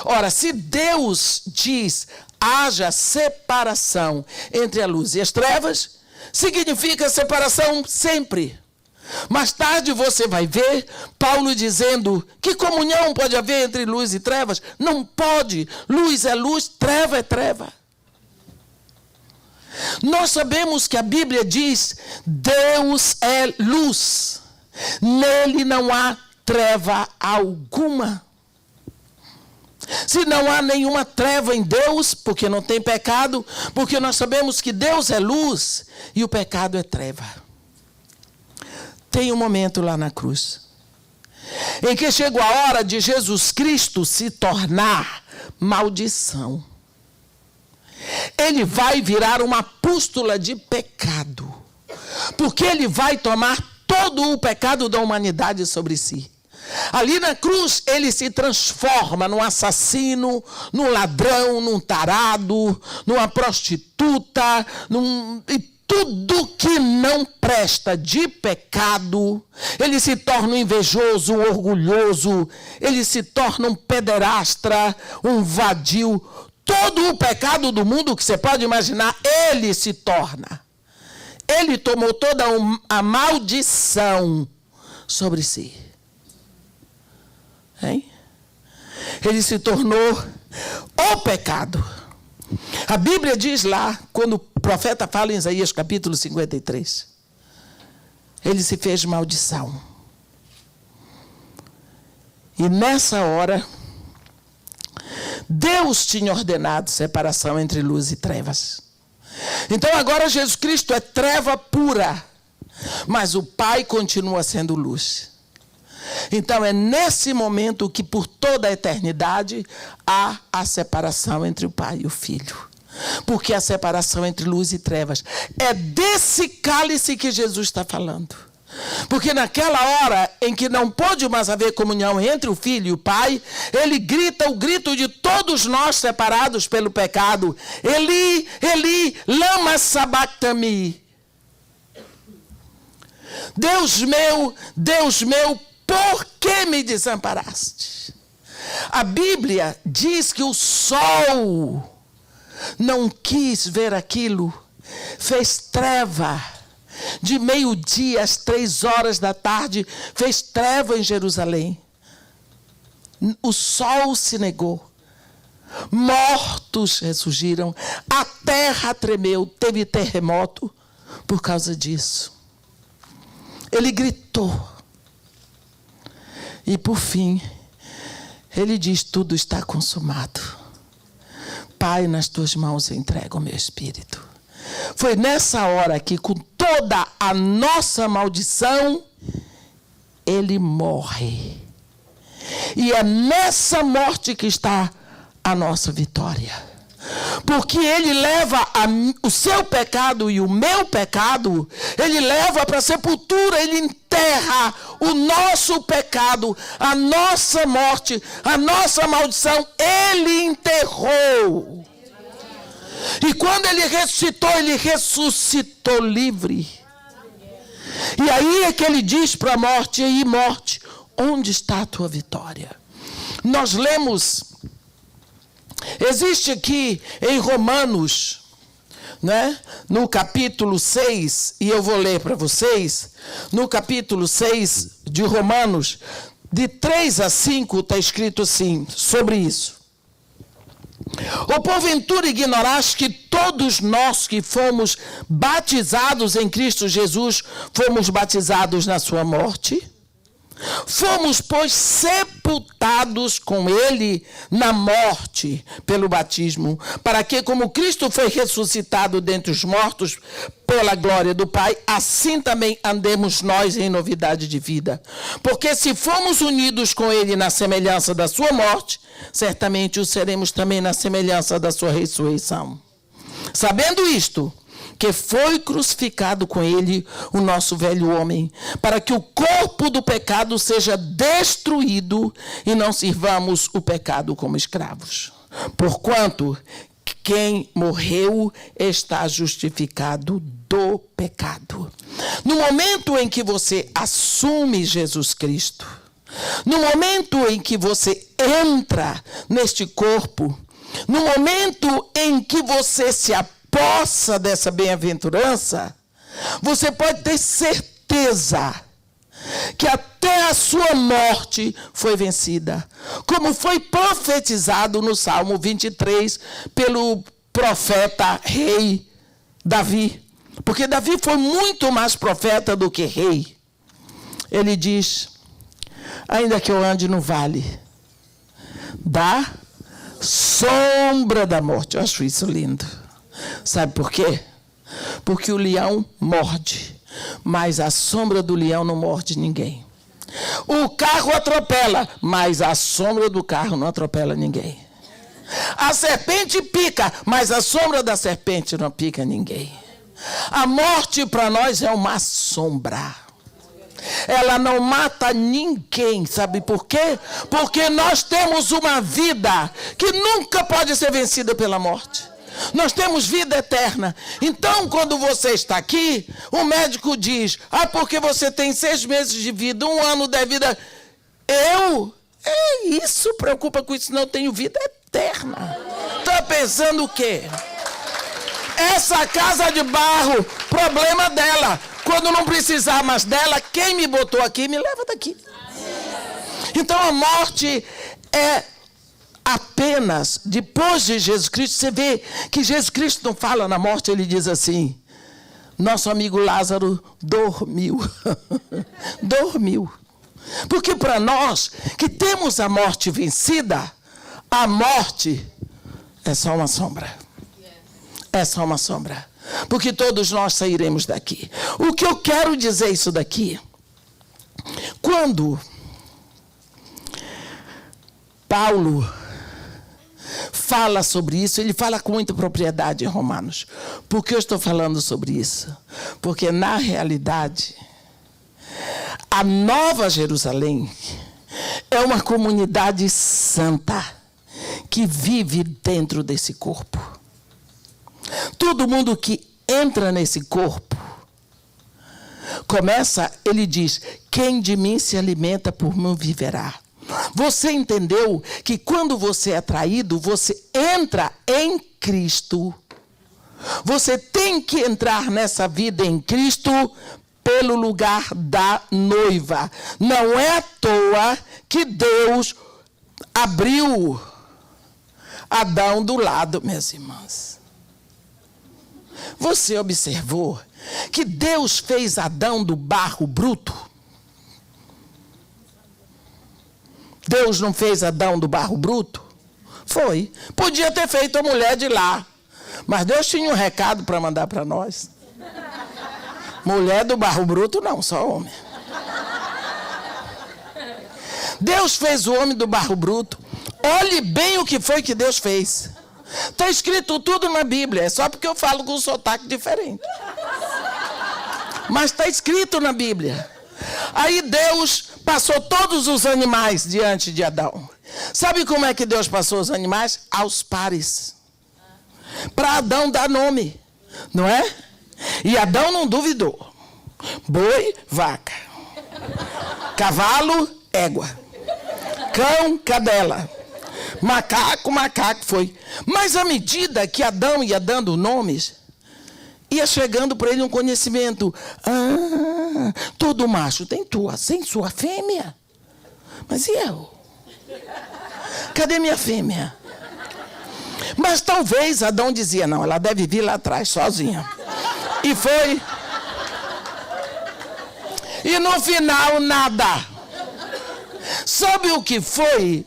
Ora, se Deus diz haja separação entre a luz e as trevas, significa separação sempre. Mais tarde você vai ver Paulo dizendo: que comunhão pode haver entre luz e trevas? Não pode. Luz é luz, treva é treva. Nós sabemos que a Bíblia diz: Deus é luz. Nele não há treva alguma. Se não há nenhuma treva em Deus, porque não tem pecado, porque nós sabemos que Deus é luz e o pecado é treva. Tem um momento lá na cruz em que chegou a hora de Jesus Cristo se tornar maldição. Ele vai virar uma pústula de pecado, porque ele vai tomar todo o pecado da humanidade sobre si. Ali na cruz ele se transforma num assassino, num ladrão, num tarado, numa prostituta, e tudo que não presta de pecado. Ele se torna um invejoso, um orgulhoso, ele se torna um pederastra, um vadio. Todo o pecado do mundo que você pode imaginar, ele se torna. Ele tomou toda a maldição sobre si. Hein? Ele se tornou o pecado. A Bíblia diz lá, quando profeta fala em Isaías capítulo 53. Ele se fez maldição. E nessa hora, Deus tinha ordenado separação entre luz e trevas. Então agora Jesus Cristo é treva pura, mas o Pai continua sendo luz. Então é nesse momento que por toda a eternidade há a separação entre o Pai e o Filho. Porque a separação entre luz e trevas é desse cálice que Jesus está falando. Porque naquela hora em que não pôde mais haver comunhão entre o Filho e o Pai, ele grita o grito de todos nós separados pelo pecado: Eli, Eli, lama sabachthani. Deus meu, por que me desamparaste? A Bíblia diz que o sol não quis ver aquilo, fez treva. De meio-dia às 3 da tarde, fez treva em Jerusalém. O sol se negou. Mortos ressurgiram. A terra tremeu, teve terremoto por causa disso. Ele gritou. E por fim, ele diz: tudo está consumado. Pai, nas tuas mãos eu entrego o meu espírito. Foi nessa hora que, com toda a nossa maldição, ele morre. E é nessa morte que está a nossa vitória. Porque ele leva o seu pecado e o meu pecado, ele leva para a sepultura, ele enterra o nosso pecado, a nossa morte, a nossa maldição, ele enterrou. E quando ele ressuscitou livre. E aí é que ele diz para a morte: e aí, morte, onde está a tua vitória? Nós lemos, existe aqui em Romanos, né, no capítulo 6, e eu vou ler para vocês, no capítulo 6 de Romanos, de 3 a 5, está escrito assim, sobre isso. Ou porventura ignoraste que todos nós que fomos batizados em Cristo Jesus, fomos batizados na sua morte? Fomos, pois, sepultados com ele na morte pelo batismo, para que, como Cristo foi ressuscitado dentre os mortos pela glória do Pai, assim também andemos nós em novidade de vida. Porque se fomos unidos com ele na semelhança da sua morte, certamente o seremos também na semelhança da sua ressurreição. Sabendo isto, que foi crucificado com ele o nosso velho homem, para que o corpo do pecado seja destruído e não sirvamos o pecado como escravos. Porquanto quem morreu está justificado do pecado. No momento em que você assume Jesus Cristo, no momento em que você entra neste corpo, no momento em que você se possa dessa bem-aventurança, você pode ter certeza que até a sua morte foi vencida, como foi profetizado no Salmo 23 pelo profeta rei Davi, porque Davi foi muito mais profeta do que rei. Ele diz: ainda que eu ande no vale da sombra da morte. Eu acho isso lindo. Sabe por quê? Porque o leão morde, mas a sombra do leão não morde ninguém. O carro atropela, mas a sombra do carro não atropela ninguém. A serpente pica, mas a sombra da serpente não pica ninguém. A morte para nós é uma sombra. Ela não mata ninguém, sabe por quê? Porque nós temos uma vida que nunca pode ser vencida pela morte. Nós temos vida eterna. Então, quando você está aqui, o médico diz: porque você tem 6 meses de vida, 1 ano de vida. Isso, preocupa com isso, não, eu tenho vida eterna. Está pensando o quê? Essa casa de barro, problema dela. Quando não precisar mais dela, quem me botou aqui, me leva daqui. Então a morte é apenas depois de Jesus Cristo. Você vê que Jesus Cristo não fala na morte, ele diz assim: nosso amigo Lázaro dormiu. Dormiu. Porque para nós que temos a morte vencida, a morte é só uma sombra. É só uma sombra. Porque todos nós sairemos daqui. O que eu quero dizer isso daqui? Quando Paulo fala sobre isso, ele fala com muita propriedade em Romanos. Por que eu estou falando sobre isso? Porque, na realidade, a Nova Jerusalém é uma comunidade santa que vive dentro desse corpo. Todo mundo que entra nesse corpo, ele diz: quem de mim se alimenta, por mim viverá. Você entendeu que quando você é traído, você entra em Cristo. Você tem que entrar nessa vida em Cristo pelo lugar da noiva. Não é à toa que Deus abriu Adão do lado, minhas irmãs. Você observou que Deus fez Adão do barro bruto? Deus não fez Adão do barro bruto? Foi. Podia ter feito a mulher de lá. Mas Deus tinha um recado para mandar para nós. Mulher do barro bruto não, só homem. Deus fez o homem do barro bruto. Olhe bem o que foi que Deus fez. Está escrito tudo na Bíblia. É só porque eu falo com um sotaque diferente. Mas está escrito na Bíblia. Aí Deus passou todos os animais diante de Adão. Sabe como é que Deus passou os animais? Aos pares. Para Adão dar nome. Não é? E Adão não duvidou. Boi, vaca. Cavalo, égua. Cão, cadela. Macaco, macaco foi. Mas à medida que Adão ia dando nomes, ia chegando para ele um conhecimento. Todo macho tem sua fêmea. Mas e eu? Cadê minha fêmea? Mas talvez Adão dizia: não, ela deve vir lá atrás, sozinha. E foi. E no final, nada. Sabe o que foi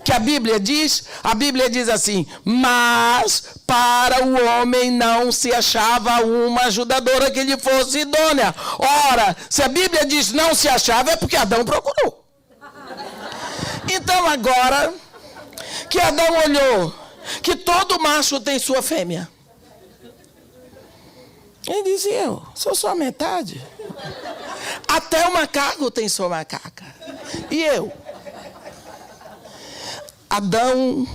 que a Bíblia diz? A Bíblia diz assim: mas para o homem não se achava uma ajudadora que lhe fosse idônea. Ora, se a Bíblia diz não se achava, é porque Adão procurou. Então agora que Adão olhou que todo macho tem sua fêmea, ele dizia: eu sou só metade. Até o macaco tem sua macaca. E eu? Adão,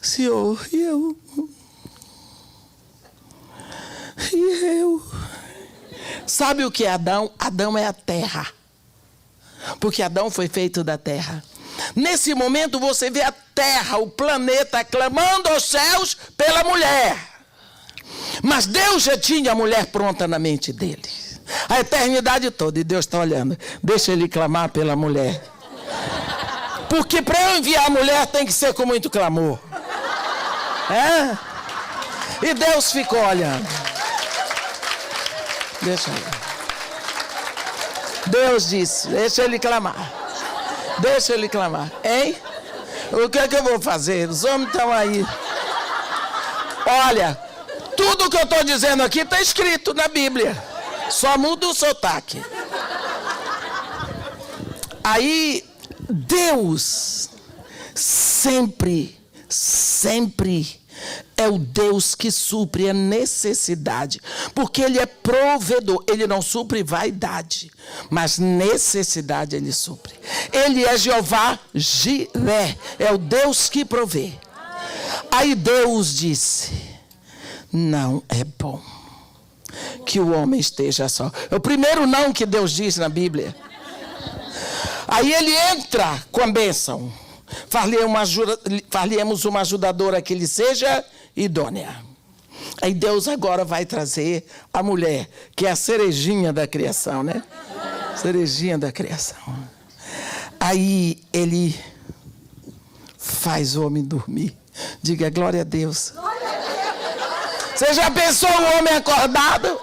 Senhor, e eu? E eu? Sabe o que é Adão? Adão é a terra. Porque Adão foi feito da terra. Nesse momento você vê a terra, o planeta, clamando aos céus pela mulher. Mas Deus já tinha a mulher pronta na mente dele. A eternidade toda. E Deus está olhando. Deixa ele clamar pela mulher. Porque para eu enviar a mulher tem que ser com muito clamor. É? E Deus ficou olhando. Deixa ele. Deus disse: deixa ele clamar. Deixa ele clamar. Hein? O que é que eu vou fazer? Os homens estão aí. Olha, tudo que eu estou dizendo aqui está escrito na Bíblia. Só muda o sotaque. Aí, Deus sempre é o Deus que supre a necessidade. Porque Ele é provedor. Ele não supre vaidade, mas necessidade Ele supre. Ele é Jeová Jiré. É o Deus que provê. Aí Deus disse: não é bom que o homem esteja só. É o primeiro não que Deus diz na Bíblia. Aí ele entra com a bênção. Far-lhe-emos uma ajudadora que lhe seja idônea. Aí Deus agora vai trazer a mulher, que é a cerejinha da criação, né? Cerejinha da criação. Aí ele faz o homem dormir. Diga glória a Deus. Você já pensou o homem acordado?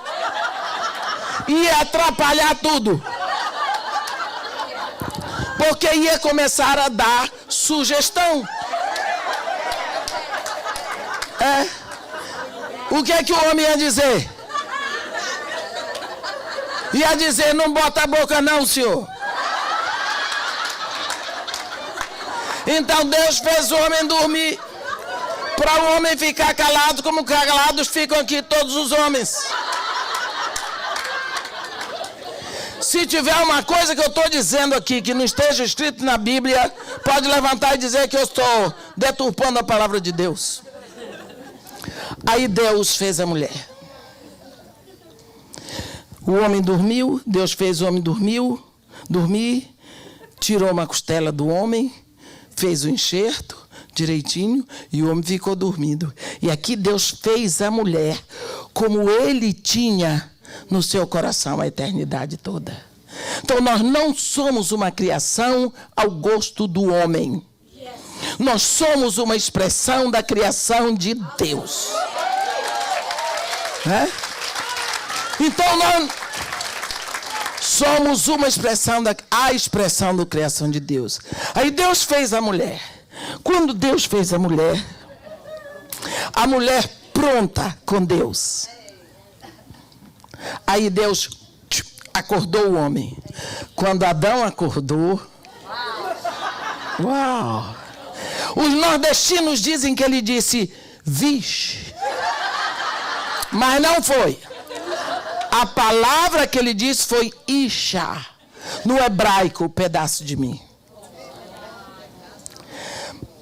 Ia atrapalhar tudo. Porque ia começar a dar sugestão. O que é que o homem ia dizer? Ia dizer, não bota a boca não, senhor. Então Deus fez o homem dormir, para o homem ficar calado, como calados ficam aqui todos os homens. Se tiver uma coisa que eu estou dizendo aqui, que não esteja escrito na Bíblia, pode levantar e dizer que eu estou deturpando a palavra de Deus. Aí Deus fez a mulher. O homem dormiu, Deus fez o homem dormir, tirou uma costela do homem, fez o enxerto direitinho e o homem ficou dormindo. E aqui Deus fez a mulher como ele tinha no seu coração a eternidade toda. Então nós não somos uma criação ao gosto do homem. Nós somos uma expressão da criação de Deus. Então nós somos uma expressão da criação de Deus. Aí Deus fez a mulher. Quando Deus fez a mulher pronta com Deus. Aí Deus acordou o homem. Quando Adão acordou, uau! Os nordestinos dizem que ele disse, vixe. Mas não foi. A palavra que ele disse foi Isha. No hebraico, pedaço de mim.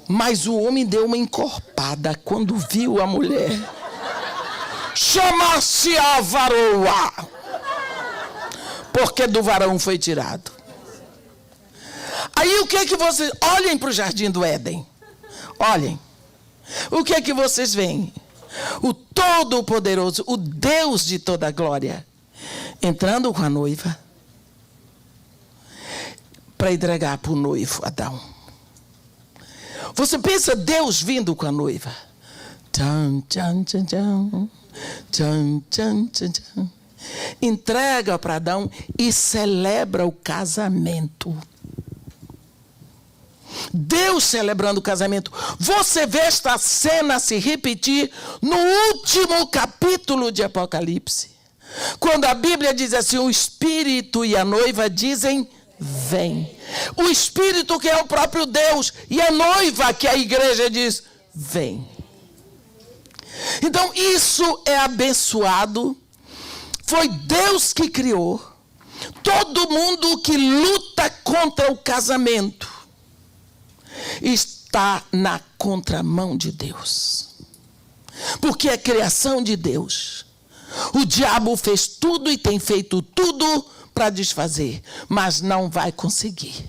Mas o homem deu uma encorpada quando viu a mulher. Chama-se a varoa. Porque do varão foi tirado. Aí o que é que vocês... Olhem para o jardim do Éden. Olhem. O que é que vocês veem? O Todo-Poderoso, o Deus de toda a glória, entrando com a noiva para entregar para o noivo Adão. Você pensa Deus vindo com a noiva? Tchan, tchan, tchan, tchan. Tchan, tchan, tchan, tchan. Entrega para Adão e celebra o casamento. Deus celebrando o casamento. Você vê esta cena se repetir no último capítulo de Apocalipse. Quando a Bíblia diz assim, o Espírito e a noiva dizem, vem. O Espírito que é o próprio Deus e a noiva que a igreja diz, vem. Então isso é abençoado. Foi Deus que criou. Todo mundo que luta contra o casamento está na contramão de Deus. Porque é criação de Deus. O diabo fez tudo e tem feito tudo para desfazer, mas não vai conseguir.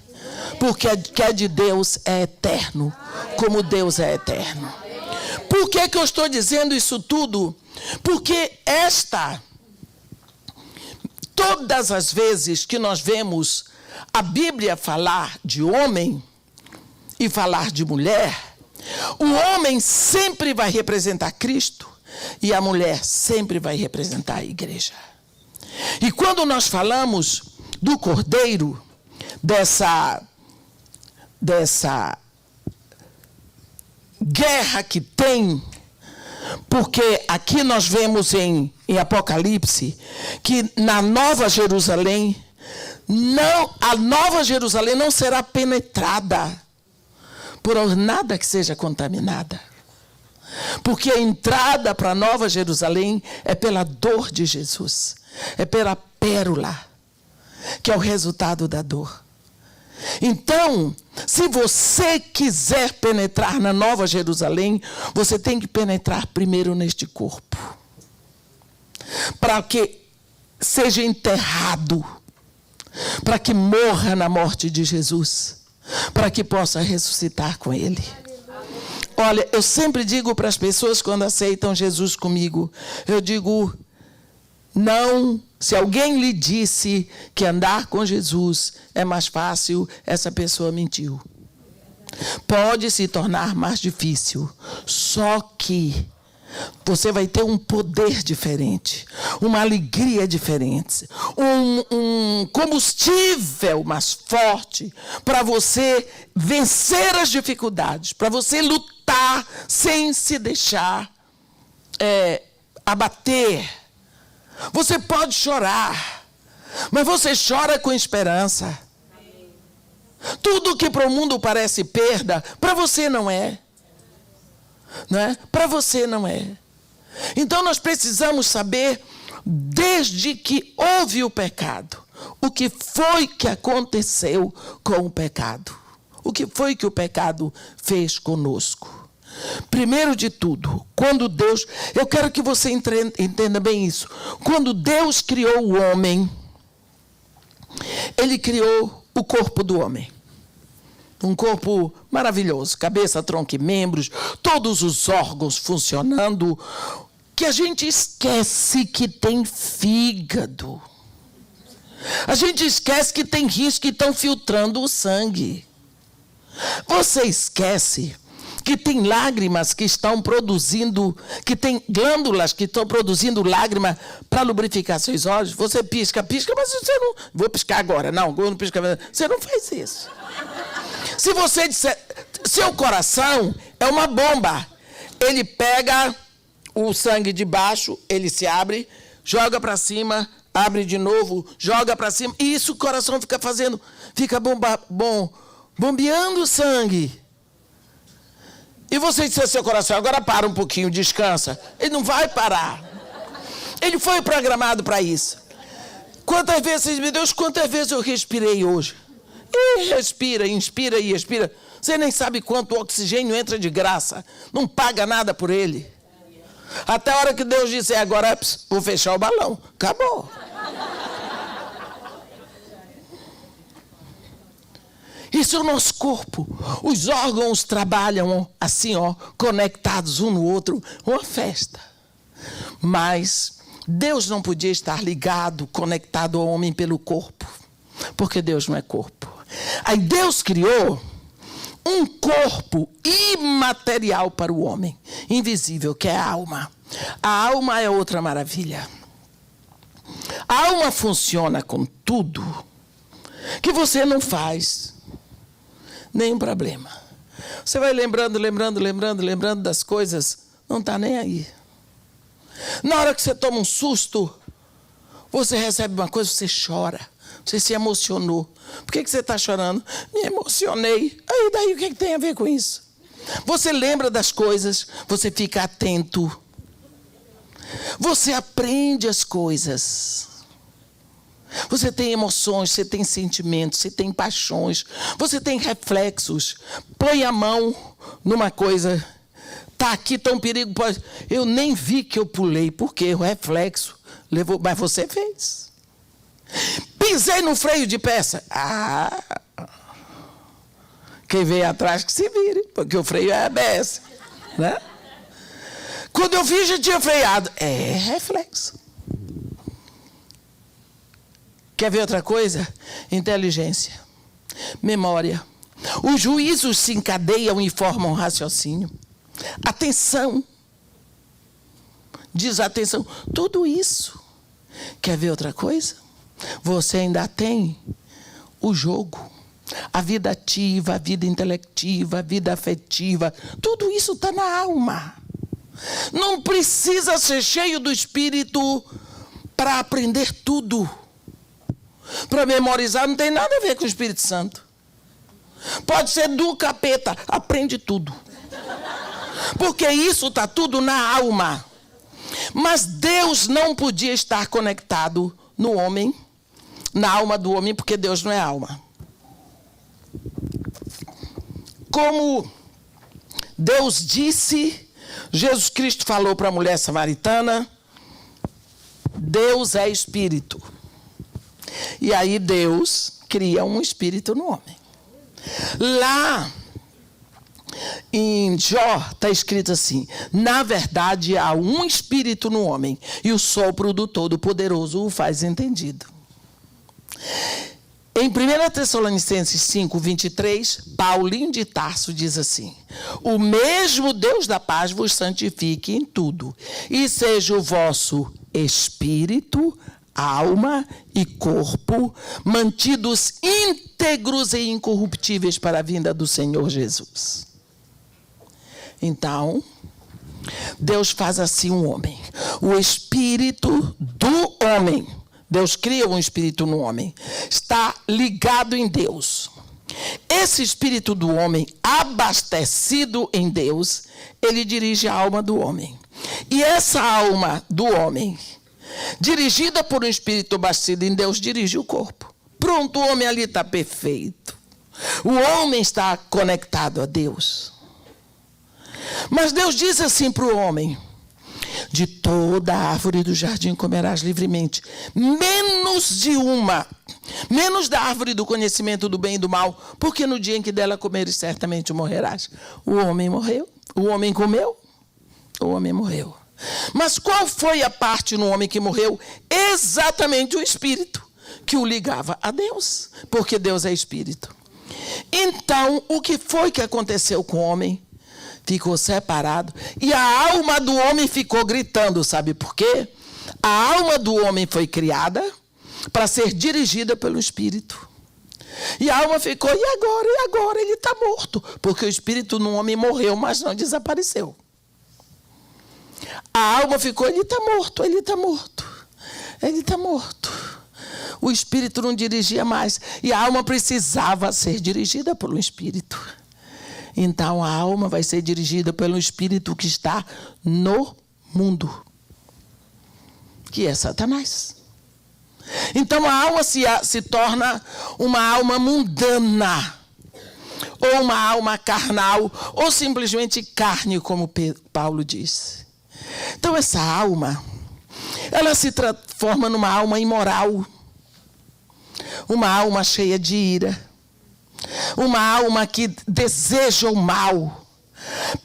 Porque o que é de Deus é eterno, como Deus é eterno. Por que eu estou dizendo isso tudo? Porque todas as vezes que nós vemos a Bíblia falar de homem e falar de mulher, o homem sempre vai representar Cristo e a mulher sempre vai representar a igreja. E quando nós falamos do Cordeiro, dessa guerra que tem, porque aqui nós vemos em Apocalipse que na Nova Jerusalém, a Nova Jerusalém não será penetrada por nada que seja contaminada. Porque a entrada para a Nova Jerusalém é pela dor de Jesus. É pela pérola, que é o resultado da dor. Então, se você quiser penetrar na Nova Jerusalém, você tem que penetrar primeiro neste corpo. Para que seja enterrado. Para que morra na morte de Jesus. Para que possa ressuscitar com Ele. Olha, eu sempre digo para as pessoas quando aceitam Jesus comigo, eu digo, não Se alguém lhe disse que andar com Jesus é mais fácil, essa pessoa mentiu. Pode se tornar mais difícil, só que você vai ter um poder diferente, uma alegria diferente, um combustível mais forte para você vencer as dificuldades, para você lutar sem se deixar abater. Você pode chorar, mas você chora com esperança. Tudo que para o mundo parece perda, para você não é. Não é? Para você não é. Então nós precisamos saber, desde que houve o pecado, o que foi que aconteceu com o pecado. O que foi que o pecado fez conosco. Primeiro de tudo, quando Deus... Eu quero que você entenda bem isso. Quando Deus criou o homem, Ele criou o corpo do homem. Um corpo maravilhoso, cabeça, tronco e membros, todos os órgãos funcionando, que a gente esquece que tem fígado. A gente esquece que tem rins que estão filtrando o sangue. Você esquece que tem lágrimas que estão produzindo, que tem glândulas que estão produzindo lágrima para lubrificar seus olhos. Você pisca, mas você não... Vou piscar agora. Não, eu não pisco. Você não faz isso. Se você disser... Seu coração é uma bomba. Ele pega o sangue de baixo, ele se abre, joga para cima, abre de novo, joga para cima. E isso o coração fica fazendo. Fica bombeando o sangue. E você disse ao seu coração, agora para um pouquinho, descansa. Ele não vai parar. Ele foi programado para isso. Quantas vezes, meu Deus, quantas vezes eu respirei hoje? E respira, inspira e expira. Você nem sabe quanto oxigênio entra de graça. Não paga nada por ele. Até a hora que Deus disse, agora vou fechar o balão. Acabou. Isso é o nosso corpo. Os órgãos trabalham assim, conectados um no outro. Uma festa. Mas Deus não podia estar ligado, conectado ao homem pelo corpo. Porque Deus não é corpo. Aí Deus criou um corpo imaterial para o homem. Invisível, que é a alma. A alma é outra maravilha. A alma funciona com tudo que você não faz. Nenhum problema. Você vai lembrando das coisas, não está nem aí. Na hora que você toma um susto, você recebe uma coisa, você chora. Você se emocionou. Por que você está chorando? Me emocionei. Aí daí o que tem a ver com isso? Você lembra das coisas, você fica atento. Você aprende as coisas. Você tem emoções, você tem sentimentos, você tem paixões, você tem reflexos. Põe a mão numa coisa, tá aqui, tá um perigo. Eu nem vi que eu pulei, porque o reflexo levou, mas você fez. Pisei no freio de peça. Quem veio atrás que se vire, porque o freio é ABS, né? Quando eu vi, já tinha freado. É reflexo. Quer ver outra coisa? Inteligência, memória. Os juízos se encadeiam e formam raciocínio. Atenção. Desatenção. Tudo isso. Quer ver outra coisa? Você ainda tem o jogo. A vida ativa, a vida intelectiva, a vida afetiva. Tudo isso está na alma. Não precisa ser cheio do Espírito para aprender tudo. Para memorizar não tem nada a ver com o Espírito Santo. Pode ser do capeta, aprende tudo. Porque isso está tudo na alma. Mas Deus não podia estar conectado no homem, na alma do homem, porque Deus não é alma. Como Deus disse, Jesus Cristo falou para a mulher samaritana, Deus é espírito. E aí Deus cria um espírito no homem. Lá Em Jó está escrito assim: na verdade há um espírito no homem, e o sopro do Todo-Poderoso o faz entendido. Em 1 Tessalonicenses 5, 23, Paulinho de Tarso diz assim: o mesmo Deus da paz vos santifique em tudo, e seja o vosso espírito, alma e corpo mantidos íntegros e incorruptíveis para a vinda do Senhor Jesus. Então, Deus faz assim um homem. O espírito do homem, Deus cria um espírito no homem, está ligado em Deus. Esse espírito do homem, abastecido em Deus, ele dirige a alma do homem. E essa alma do homem, dirigida por um espírito abastecido em Deus, dirige o corpo. Pronto, o homem ali está perfeito. O homem está conectado a Deus. Mas Deus diz assim para o homem: de toda a árvore do jardim comerás livremente, menos da árvore do conhecimento do bem e do mal, porque no dia em que dela comeres certamente morrerás. O homem morreu, o homem comeu, o homem morreu. Mas qual foi a parte no homem que morreu? Exatamente o espírito que o ligava a Deus, porque Deus é espírito. Então, o que foi que aconteceu com o homem? Ficou separado, e a alma do homem ficou gritando. Sabe por quê? A alma do homem foi criada para ser dirigida pelo espírito. E a alma ficou: e agora? E agora? Ele está morto. Porque o espírito no homem morreu, mas não desapareceu. A alma ficou: ele está morto, ele está morto, ele está morto. O espírito não dirigia mais, e a alma precisava ser dirigida por um espírito. Então a alma vai ser dirigida pelo espírito que está no mundo, que é Satanás. Então a alma se torna uma alma mundana, ou uma alma carnal, ou simplesmente carne, como Paulo diz. Então essa alma, ela se transforma numa alma imoral, uma alma cheia de ira, uma alma que deseja o mal.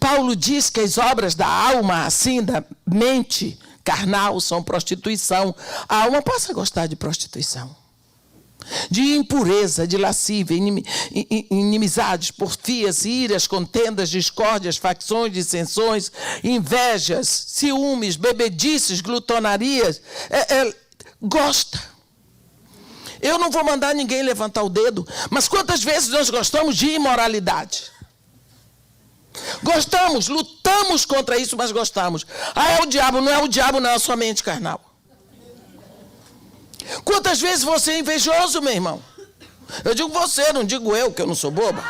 Paulo diz que as obras da alma, assim, da mente carnal, são prostituição. A alma passa a gostar de prostituição, de impureza, de lascívia, inimizades, porfias, iras, contendas, discórdias, facções, dissensões, invejas, ciúmes, bebedices, glutonarias. Gosta. Eu não vou mandar ninguém levantar o dedo, mas quantas vezes nós gostamos de imoralidade? Gostamos, lutamos contra isso, mas gostamos. É o diabo, não é o diabo, não é a sua mente carnal. Quantas vezes você é invejoso, meu irmão? Eu digo você, não digo eu, que eu não sou boba.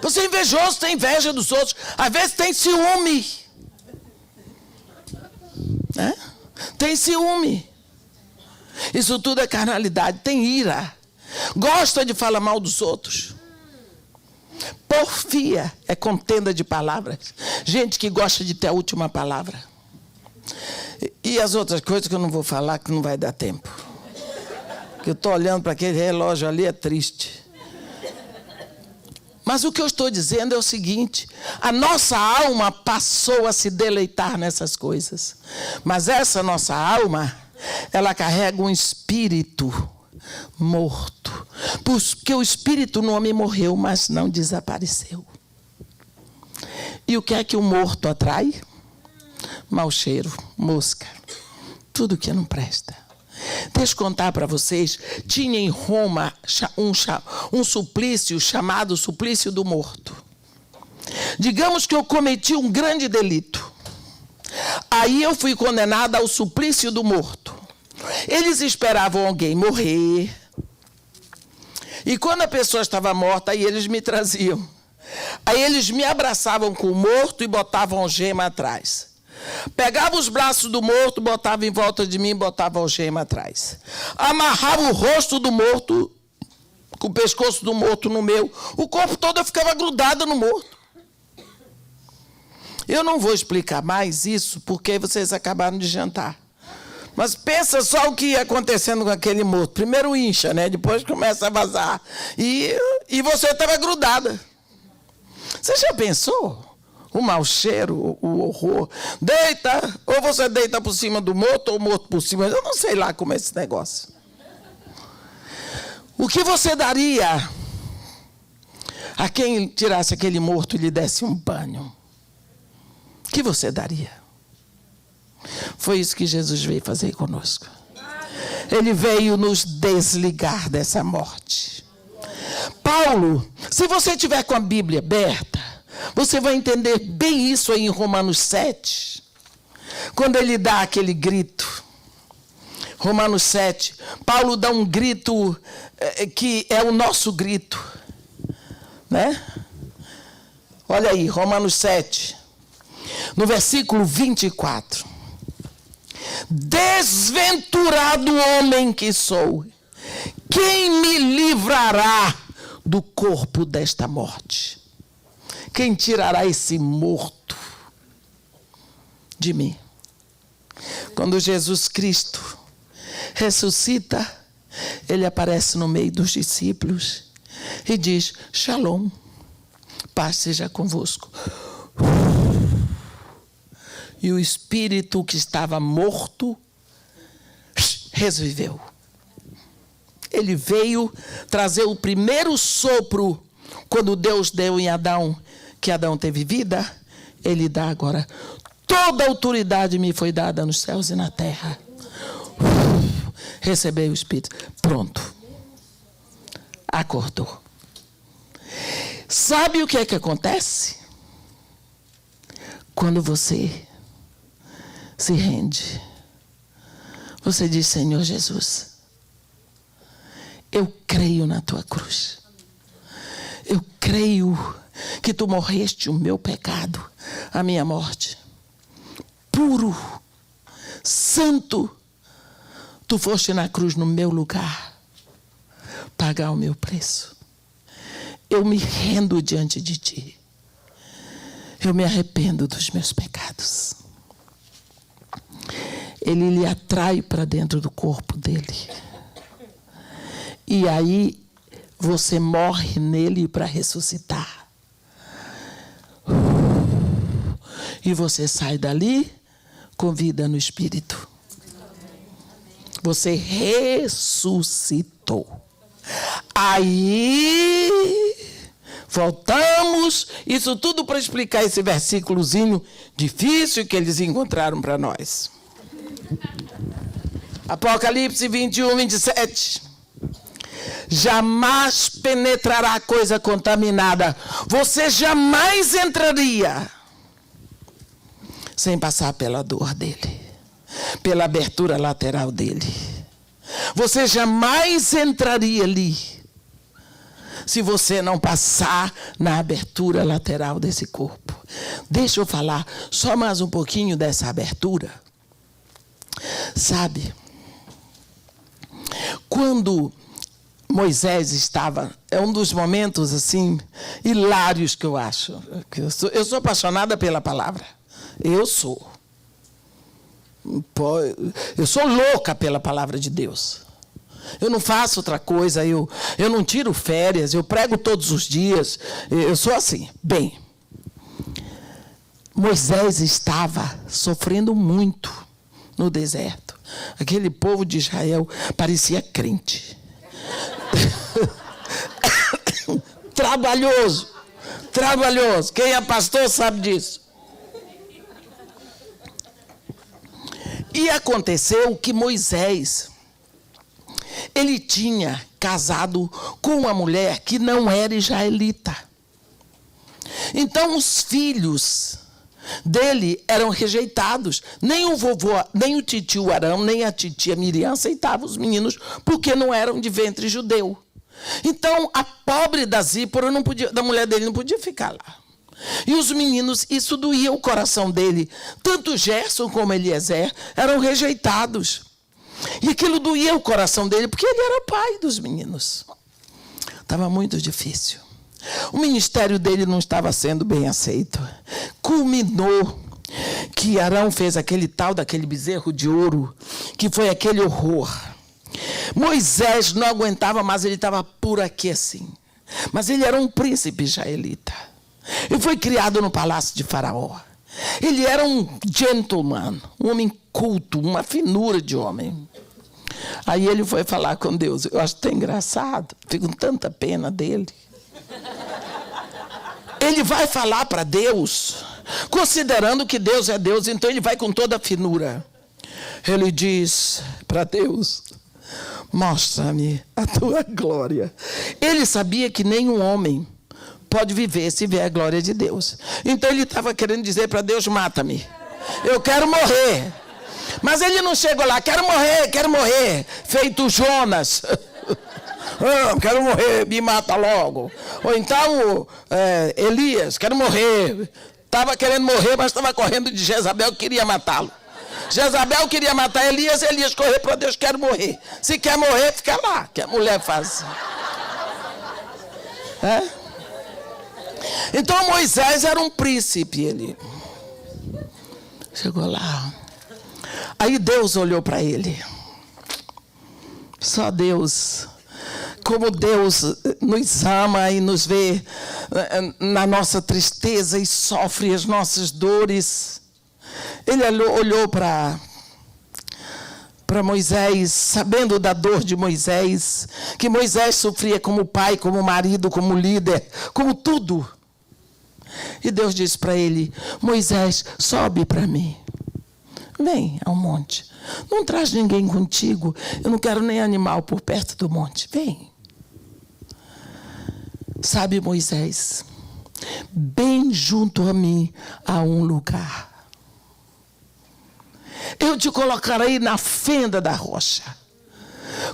Você é invejoso, tem inveja dos outros, às vezes tem ciúme. Tem ciúme. Isso tudo é carnalidade. Tem ira. Gosta de falar mal dos outros. Porfia é contenda de palavras. Gente que gosta de ter a última palavra. E as outras coisas que eu não vou falar, que não vai dar tempo. Que eu estou olhando para aquele relógio ali, é triste. Mas o que eu estou dizendo é o seguinte: a nossa alma passou a se deleitar nessas coisas. Mas essa nossa alma, ela carrega um espírito morto. Porque o espírito no homem morreu, mas não desapareceu. E o que é que o morto atrai? Mau cheiro, mosca, tudo que não presta. Deixa eu contar para vocês, tinha em Roma um suplício chamado suplício do morto. Digamos que eu cometi um grande delito. Aí eu fui condenada ao suplício do morto. Eles esperavam alguém morrer. E quando a pessoa estava morta, aí eles me traziam. Aí eles me abraçavam com o morto e botavam algema atrás. Pegava os braços do morto, botava em volta de mim e botava algema atrás. Amarrava o rosto do morto, com o pescoço do morto no meu. O corpo todo eu ficava grudada no morto. Eu não vou explicar mais isso, porque vocês acabaram de jantar. Mas pensa só o que ia acontecendo com aquele morto. Primeiro incha, né? Depois começa a vazar. E você estava grudada. Você já pensou? O mau cheiro, o horror. Deita, ou você deita por cima do morto, ou o morto por cima. Eu não sei lá como é esse negócio. O que você daria a quem tirasse aquele morto e lhe desse um banho? O que você daria? Foi isso que Jesus veio fazer conosco. Ele veio nos desligar dessa morte. Paulo, se você tiver com a Bíblia aberta, você vai entender bem isso aí em Romanos 7. Quando ele dá aquele grito. Romanos 7. Paulo dá um grito que é o nosso grito. Né? Olha aí, Romanos 7. No versículo 24. Desventurado homem que sou, quem me livrará do corpo desta morte? Quem tirará esse morto de mim? Quando Jesus Cristo ressuscita, ele aparece no meio dos discípulos e diz: Shalom, paz seja convosco. E o espírito que estava morto reviveu. Ele veio trazer o primeiro sopro. Quando Deus deu em Adão, que Adão teve vida, ele dá agora. Toda autoridade me foi dada nos céus e na terra. Recebeu o espírito. Pronto. Acordou. Sabe o que é que acontece? Quando você se rende, você diz: Senhor Jesus, eu creio na tua cruz. Eu creio que tu morreste o meu pecado, a minha morte. Puro, santo, tu foste na cruz no meu lugar, pagar o meu preço. Eu me rendo diante de ti. Eu me arrependo dos meus pecados. Ele lhe atrai para dentro do corpo dele. E aí você morre nele para ressuscitar. E você sai dali com vida no espírito. Você ressuscitou. Aí voltamos, isso tudo para explicar esse versículozinho difícil que eles encontraram para nós. Apocalipse 21, 27. Jamais penetrará coisa contaminada. Você jamais entraria sem passar pela dor dele, pela abertura lateral dele. Você jamais entraria ali se você não passar na abertura lateral desse corpo. Deixa eu falar só mais um pouquinho dessa abertura. Sabe, quando Moisés estava, é um dos momentos assim hilários que eu acho. Eu sou apaixonada pela palavra. Eu sou louca pela palavra de Deus. Eu não faço outra coisa, eu não tiro férias, eu prego todos os dias, eu sou assim. Bem, Moisés estava sofrendo muito no deserto. Aquele povo de Israel parecia crente. Trabalhoso. Quem é pastor sabe disso. E aconteceu que Moisés, ele tinha casado com uma mulher que não era israelita. Então os filhos dele eram rejeitados. Nem o vovô, nem o titio Arão, nem a titia Miriam aceitavam os meninos porque não eram de ventre judeu. Então a pobre da Zípora da mulher dele não podia ficar lá. E os meninos, isso doía o coração dele. Tanto Gerson como Eliezer eram rejeitados. E aquilo doía o coração dele, porque ele era pai dos meninos. Estava muito difícil. O ministério dele não estava sendo bem aceito. Culminou que Arão fez aquele tal daquele bezerro de ouro, que foi aquele horror. Moisés não aguentava mais, ele estava por aqui assim. Mas ele era um príncipe israelita. Ele foi criado no palácio de Faraó. Ele era um gentleman, um homem culto, uma finura de homem. Aí ele foi falar com Deus. Eu acho tão engraçado, fico com tanta pena dele. Ele vai falar para Deus, considerando que Deus é Deus, então ele vai com toda a finura. Ele diz para Deus: mostra-me a tua glória. Ele sabia que nenhum homem pode viver se ver a glória de Deus. Então ele estava querendo dizer para Deus: mata-me, eu quero morrer. Mas ele não chegou lá: quero morrer, feito Jonas. Quero morrer, me mata logo. Ou então Elias: quero morrer. Estava querendo morrer, mas estava correndo de Jezabel, que queria matá-lo. Jezabel queria matar Elias, Elias correu para Deus: quero morrer. Se quer morrer, fica lá, que a mulher faz. Então Moisés era um príncipe. Ele chegou lá. Aí Deus olhou para ele. Só Deus. Como Deus nos ama e nos vê na nossa tristeza e sofre as nossas dores. Ele olhou para Moisés, sabendo da dor de Moisés, que Moisés sofria como pai, como marido, como líder, como tudo. E Deus disse para ele: Moisés, sobe para mim. Vem ao monte. Não traz ninguém contigo. Eu não quero nem animal por perto do monte. Vem. Sabe, Moisés, bem junto a mim há um lugar. Eu te colocarei na fenda da rocha.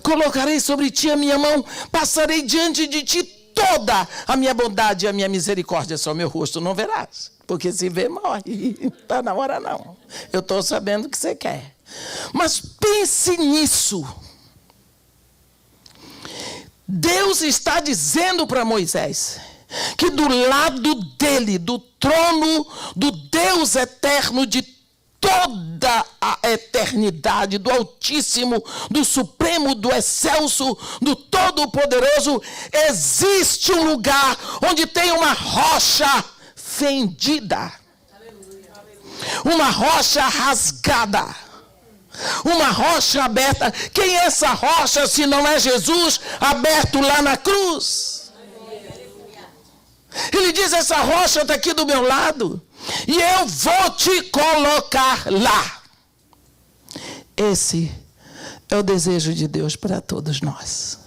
Colocarei sobre ti a minha mão. Passarei diante de ti toda a minha bondade e a minha misericórdia. Só meu rosto não verás. Porque se vê, morre. Não está na hora, não. Eu estou sabendo o que você quer. Mas pense nisso. Deus está dizendo para Moisés que do lado dele, do trono do Deus eterno de toda a eternidade, do Altíssimo, do Supremo, do Excelso, do Todo-Poderoso, existe um lugar onde tem uma rocha fendida, uma rocha rasgada, uma rocha aberta. Quem é essa rocha se não é Jesus aberto lá na cruz? Ele diz: essa rocha está aqui do meu lado e eu vou te colocar lá. Esse é o desejo de Deus para todos nós.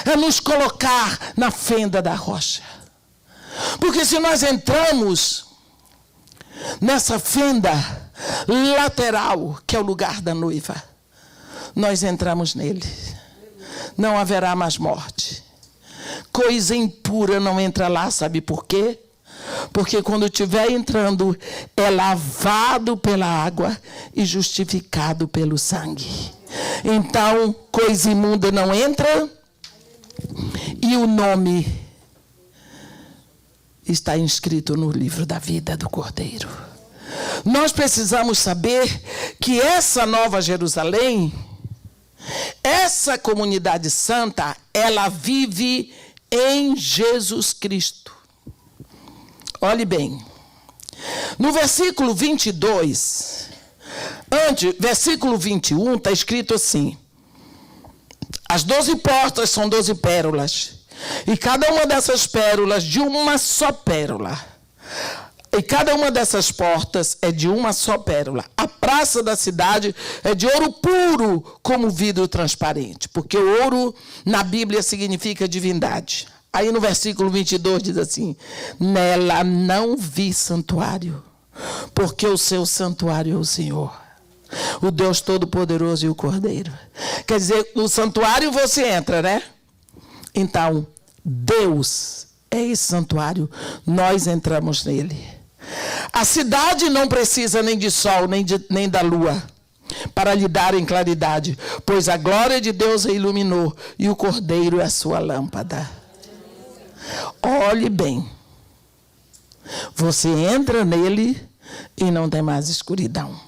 É nos colocar na fenda da rocha. Porque se nós entramos nessa fenda lateral, que é o lugar da noiva, nós entramos nele. Não haverá mais morte. Coisa impura não entra lá, sabe por quê? Porque quando estiver entrando, é lavado pela água e justificado pelo sangue. Então, coisa imunda não entra e o nome está inscrito no livro da vida do Cordeiro. Nós precisamos saber que essa Nova Jerusalém, essa comunidade santa, ela vive em Jesus Cristo. Olhe bem, no versículo 22, versículo 21, está escrito assim: as 12 portas são 12 pérolas, e cada uma dessas pérolas de uma só pérola. E cada uma dessas portas é de uma só pérola. A praça da cidade é de ouro puro, como vidro transparente. Porque o ouro, na Bíblia, significa divindade. Aí no versículo 22 diz assim: nela não vi santuário, porque o seu santuário é o Senhor, o Deus Todo-Poderoso e o Cordeiro. Quer dizer, no santuário você entra, né? Então, Deus é esse santuário, nós entramos nele. A cidade não precisa nem de sol, nem da lua, para lhe darem claridade, pois a glória de Deus a iluminou, e o Cordeiro é a sua lâmpada. Olhe bem, você entra nele e não tem mais escuridão.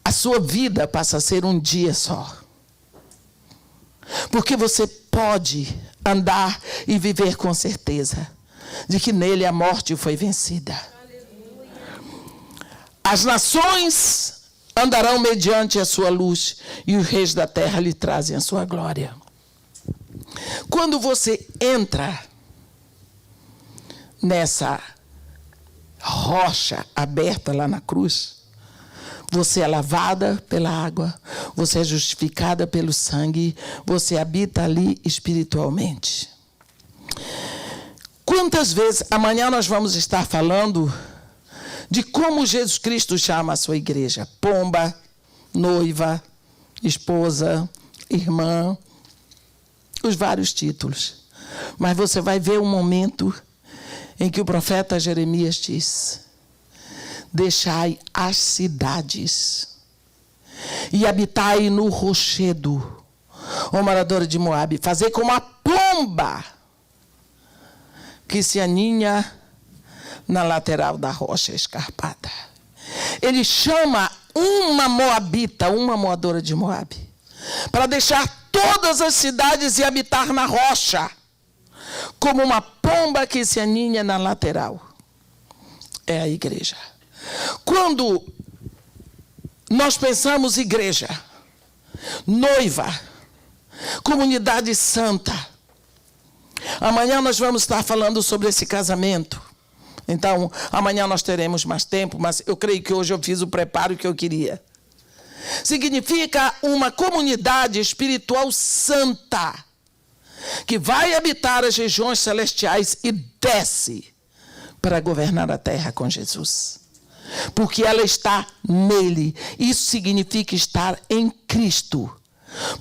A sua vida passa a ser um dia só. Porque você pode andar e viver com certeza de que nele a morte foi vencida. As nações andarão mediante a sua luz e os reis da terra lhe trazem a sua glória. Quando você entra nessa rocha aberta lá na cruz, você é lavada pela água, você é justificada pelo sangue, você habita ali espiritualmente. Quantas vezes, amanhã nós vamos estar falando de como Jesus Cristo chama a sua igreja: pomba, noiva, esposa, irmã, os vários títulos. Mas você vai ver um momento em que o profeta Jeremias diz: deixai as cidades e habitai no rochedo, ó moradora de Moabe, fazei como a pomba que se aninha na lateral da rocha escarpada. Ele chama uma moabita, uma moradora de Moabe, para deixar todas as cidades e habitar na rocha, como uma pomba que se aninha na lateral. É a igreja. Quando nós pensamos igreja, noiva, comunidade santa, amanhã nós vamos estar falando sobre esse casamento. Então, amanhã nós teremos mais tempo, mas eu creio que hoje eu fiz o preparo que eu queria. Significa uma comunidade espiritual santa, que vai habitar as regiões celestiais e desce para governar a terra com Jesus. Porque ela está nele. Isso significa estar em Cristo.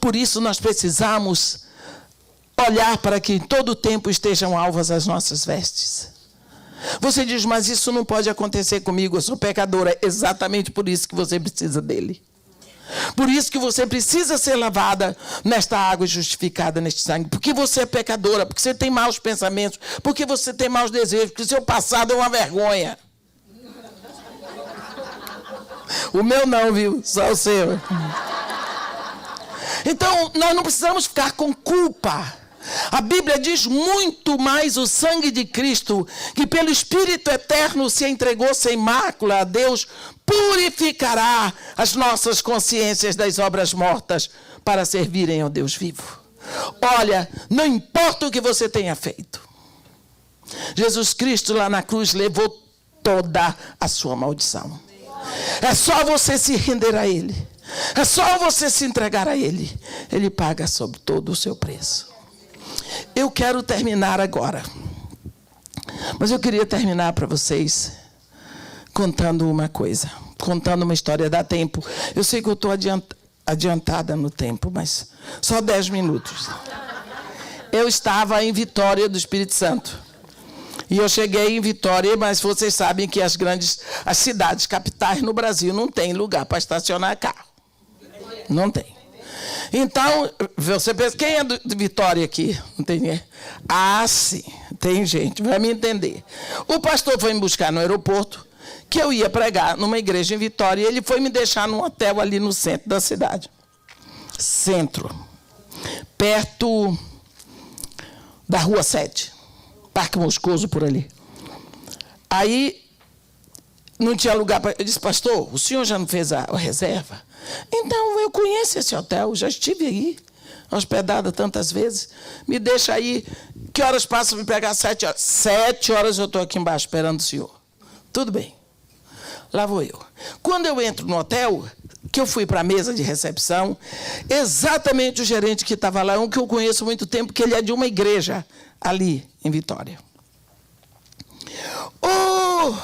Por isso nós precisamos olhar para que em todo tempo estejam alvas as nossas vestes. Você diz, mas isso não pode acontecer comigo, eu sou pecadora. Exatamente por isso que você precisa dele. Por isso que você precisa ser lavada nesta água e justificada neste sangue. Porque você é pecadora, porque você tem maus pensamentos, porque você tem maus desejos, porque o seu passado é uma vergonha. O meu não, viu? Só o seu. Então, nós não precisamos ficar com culpa. A Bíblia diz muito mais: o sangue de Cristo, que pelo Espírito eterno se entregou sem mácula a Deus, purificará as nossas consciências das obras mortas para servirem ao Deus vivo. Olha, não importa o que você tenha feito, Jesus Cristo lá na cruz levou toda a sua maldição. É só você se render a Ele. É só você se entregar a Ele. Ele paga sobre todo o seu preço. Eu quero terminar agora. Mas eu queria terminar para vocês contando uma coisa. Contando uma história. Dá tempo. Eu sei que eu estou adiantada no tempo, mas só 10 minutos. Eu estava em Vitória do Espírito Santo. E eu cheguei em Vitória, mas vocês sabem que as cidades capitais no Brasil não tem lugar para estacionar carro. Não tem. Então, você pensa, quem é de Vitória aqui? Não tem ninguém? Ah, sim, tem gente, vai me entender. O pastor foi me buscar no aeroporto, que eu ia pregar numa igreja em Vitória, e ele foi me deixar num hotel ali no centro da cidade. Centro. Perto da Rua 7. Parque Moscoso, por ali. Aí, não tinha lugar para... Eu disse, pastor, o senhor já não fez a reserva? Então, eu conheço esse hotel, já estive aí, hospedada tantas vezes. Me deixa aí. Que horas passa para me pegar? 7 horas. 7 horas eu estou aqui embaixo esperando o senhor. Tudo bem. Lá vou eu. Quando eu entro no hotel, que eu fui para a mesa de recepção, exatamente o gerente que estava lá, um que eu conheço há muito tempo, que ele é de uma igreja ali em Vitória. Oh,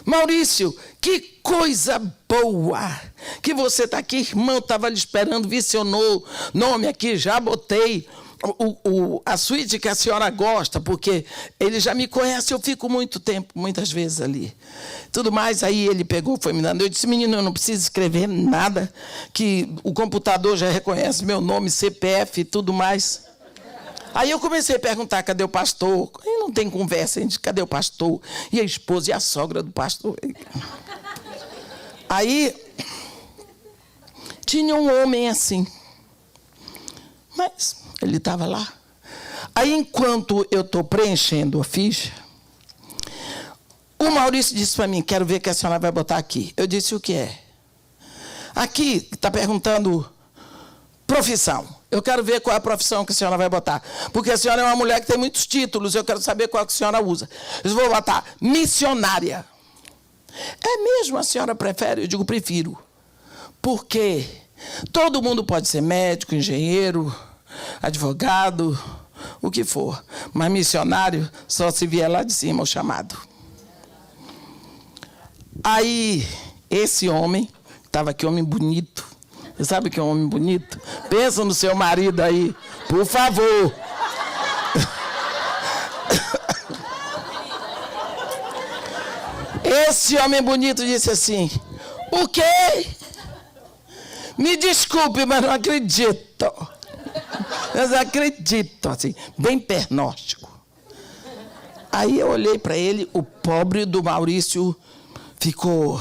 Maurício, que coisa boa que você está aqui, irmão, estava lhe esperando, vi seu nome aqui, já botei a suíte que a senhora gosta, porque ele já me conhece, eu fico muito tempo, muitas vezes ali. Tudo mais, aí ele pegou, foi me dando. Eu disse, menino, eu não preciso escrever nada, que o computador já reconhece meu nome, CPF e tudo mais. Aí eu comecei a perguntar, cadê o pastor? E não tem conversa. A gente, cadê o pastor? E a esposa e a sogra do pastor. Aí, tinha um homem assim. Mas ele estava lá. Aí, enquanto eu estou preenchendo a ficha, o Maurício disse para mim, quero ver o que a senhora vai botar aqui. Eu disse, o que é? Aqui está perguntando profissão. Eu quero ver qual é a profissão que a senhora vai botar. Porque a senhora é uma mulher que tem muitos títulos, eu quero saber qual que a senhora usa. Eu vou botar missionária. É mesmo, a senhora prefere? Eu digo, prefiro. Por quê? Todo mundo pode ser médico, engenheiro, advogado, o que for. Mas missionário só se vier lá de cima o chamado. Aí, esse homem, estava aqui, homem bonito. Você sabe que é um homem bonito? Pensa no seu marido aí, por favor. Esse homem bonito disse assim, o quê? Me desculpe, mas não acredito. Eu não acredito, assim, bem pernóstico. Aí eu olhei para ele, o pobre do Maurício ficou...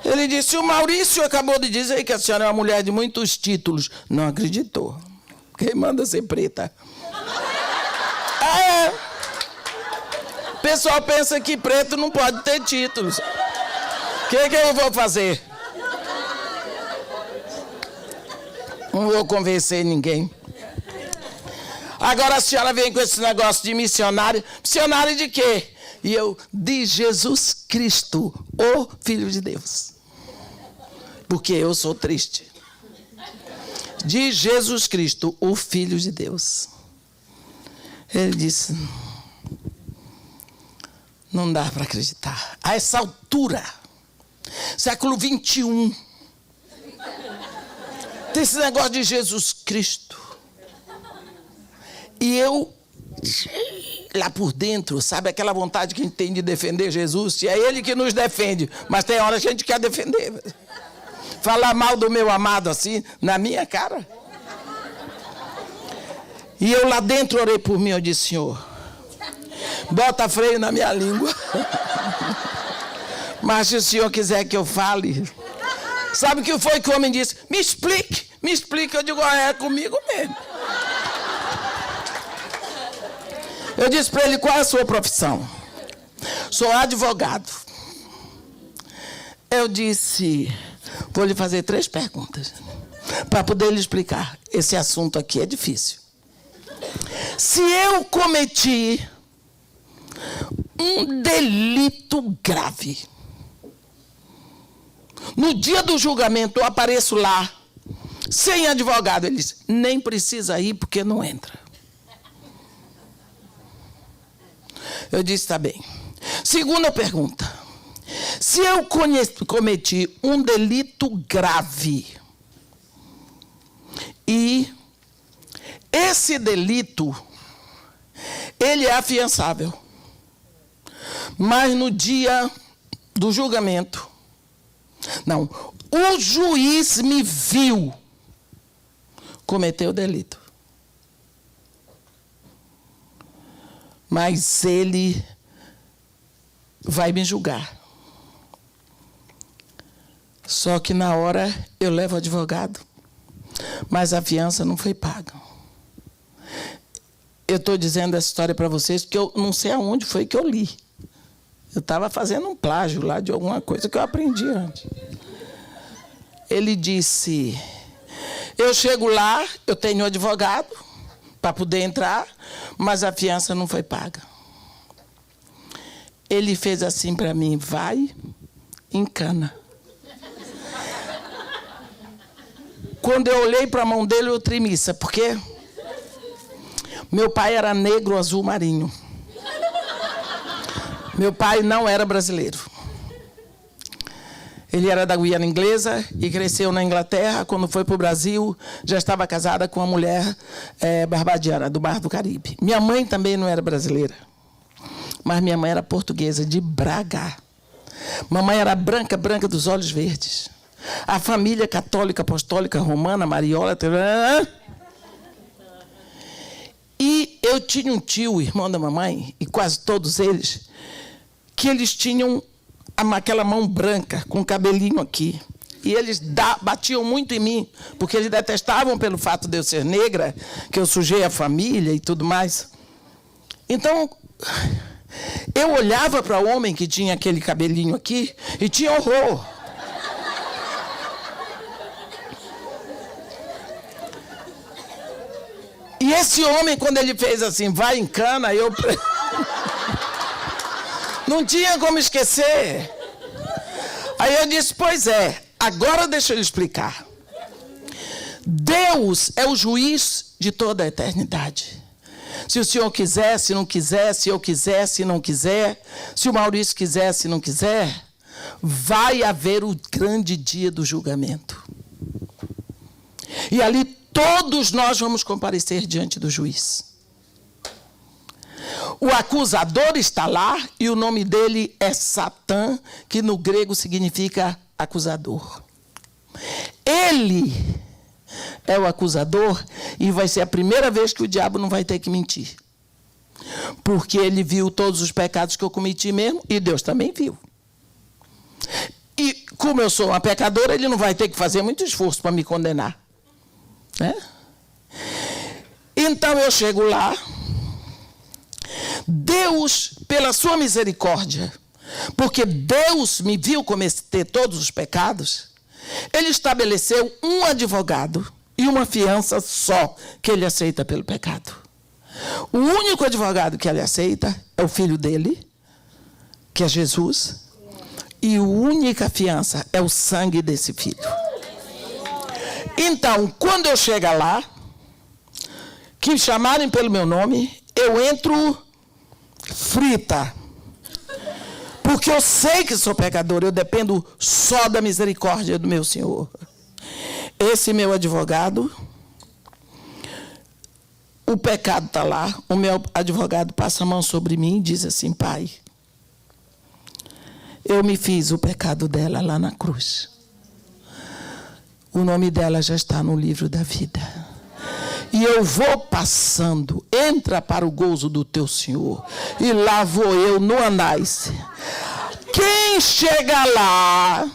Ele disse, o Maurício acabou de dizer que a senhora é uma mulher de muitos títulos. Não acreditou. Quem manda ser preta? O pessoal pensa que preto não pode ter títulos. O que eu vou fazer? Não vou convencer ninguém. Agora a senhora vem com esse negócio de missionário. Missionário de quê? E eu, de Jesus Cristo, o Filho de Deus. Porque eu sou triste. De Jesus Cristo, o Filho de Deus. Ele disse, não dá para acreditar. A essa altura, século 21, tem esse negócio de Jesus Cristo. E eu... lá por dentro, sabe aquela vontade que a gente tem de defender Jesus? E é Ele que nos defende, mas tem hora que a gente quer defender. Falar mal do meu amado assim, na minha cara. E eu lá dentro orei por mim, eu disse, Senhor, bota freio na minha língua. Mas se o Senhor quiser que eu fale... Sabe o que foi que o homem disse? Me explique. Eu digo, é comigo mesmo. Eu disse para ele, qual é a sua profissão? Sou advogado. Eu disse, vou lhe fazer 3 perguntas, para poder lhe explicar. Esse assunto aqui é difícil. Se eu cometi um delito grave, no dia do julgamento eu apareço lá, sem advogado. Ele disse, nem precisa ir porque não entra. Eu disse, tá bem. Segunda pergunta. Se eu cometi um delito grave e esse delito, ele é afiançável, mas no dia do julgamento, não, o juiz me viu cometer o delito. Mas ele vai me julgar. Só que na hora eu levo advogado, mas a fiança não foi paga. Eu estou dizendo essa história para vocês porque eu não sei aonde foi que eu li. Eu estava fazendo um plágio lá de alguma coisa que eu aprendi antes. Ele disse, eu chego lá, eu tenho advogado para poder entrar, mas a fiança não foi paga. Ele fez assim para mim, vai, encana. Quando eu olhei para a mão dele, eu tremi, sabe por quê? Meu pai era negro azul marinho. Meu pai não era brasileiro. Ele era da Guiana Inglesa e cresceu na Inglaterra. Quando foi para o Brasil, já estava casada com uma mulher barbadiana, do Mar do Caribe. Minha mãe também não era brasileira, mas minha mãe era portuguesa, de Braga. Mamãe era branca, branca dos olhos verdes. A família católica, apostólica, romana, mariola... E Eu tinha um tio, irmão da mamãe, e quase todos eles, que eles tinham aquela mão branca, com cabelinho aqui. E eles batiam muito em mim, porque eles detestavam pelo fato de eu ser negra, que eu sujei a família e tudo mais. Então, eu olhava para o homem que tinha aquele cabelinho aqui e tinha horror. E esse homem, quando ele fez assim, vai em cana, eu... Não tinha como esquecer. Aí eu disse, pois é, agora deixa eu explicar. Deus é o juiz de toda a eternidade. Se o senhor quiser, se não quiser, se eu quiser, se não quiser, se o Maurício quiser, se não quiser, vai haver o grande dia do julgamento. E ali todos nós vamos comparecer diante do juiz. O acusador está lá e o nome dele é Satã, que no grego significa acusador. Ele é o acusador e vai ser a primeira vez que o diabo não vai ter que mentir. Porque ele viu todos os pecados que eu cometi mesmo e Deus também viu. E como eu sou uma pecadora, ele não vai ter que fazer muito esforço para me condenar. Né? Então eu chego lá, Deus, pela sua misericórdia, porque Deus me viu cometer todos os pecados, ele estabeleceu um advogado e uma fiança só que ele aceita pelo pecado. O único advogado que ele aceita é o filho dele, que é Jesus, e a única fiança é o sangue desse filho. Então, quando eu chegar lá, que me chamarem pelo meu nome, eu entro frita. Porque eu sei que sou pecador, eu dependo só da misericórdia do meu Senhor. Esse meu advogado, o pecado está lá, o meu advogado passa a mão sobre mim e diz assim, pai, eu me fiz o pecado dela lá na cruz. O nome dela já está no livro da vida. E eu vou passando, entra para o gozo do teu Senhor. E lá vou eu no anais. Quem chega lá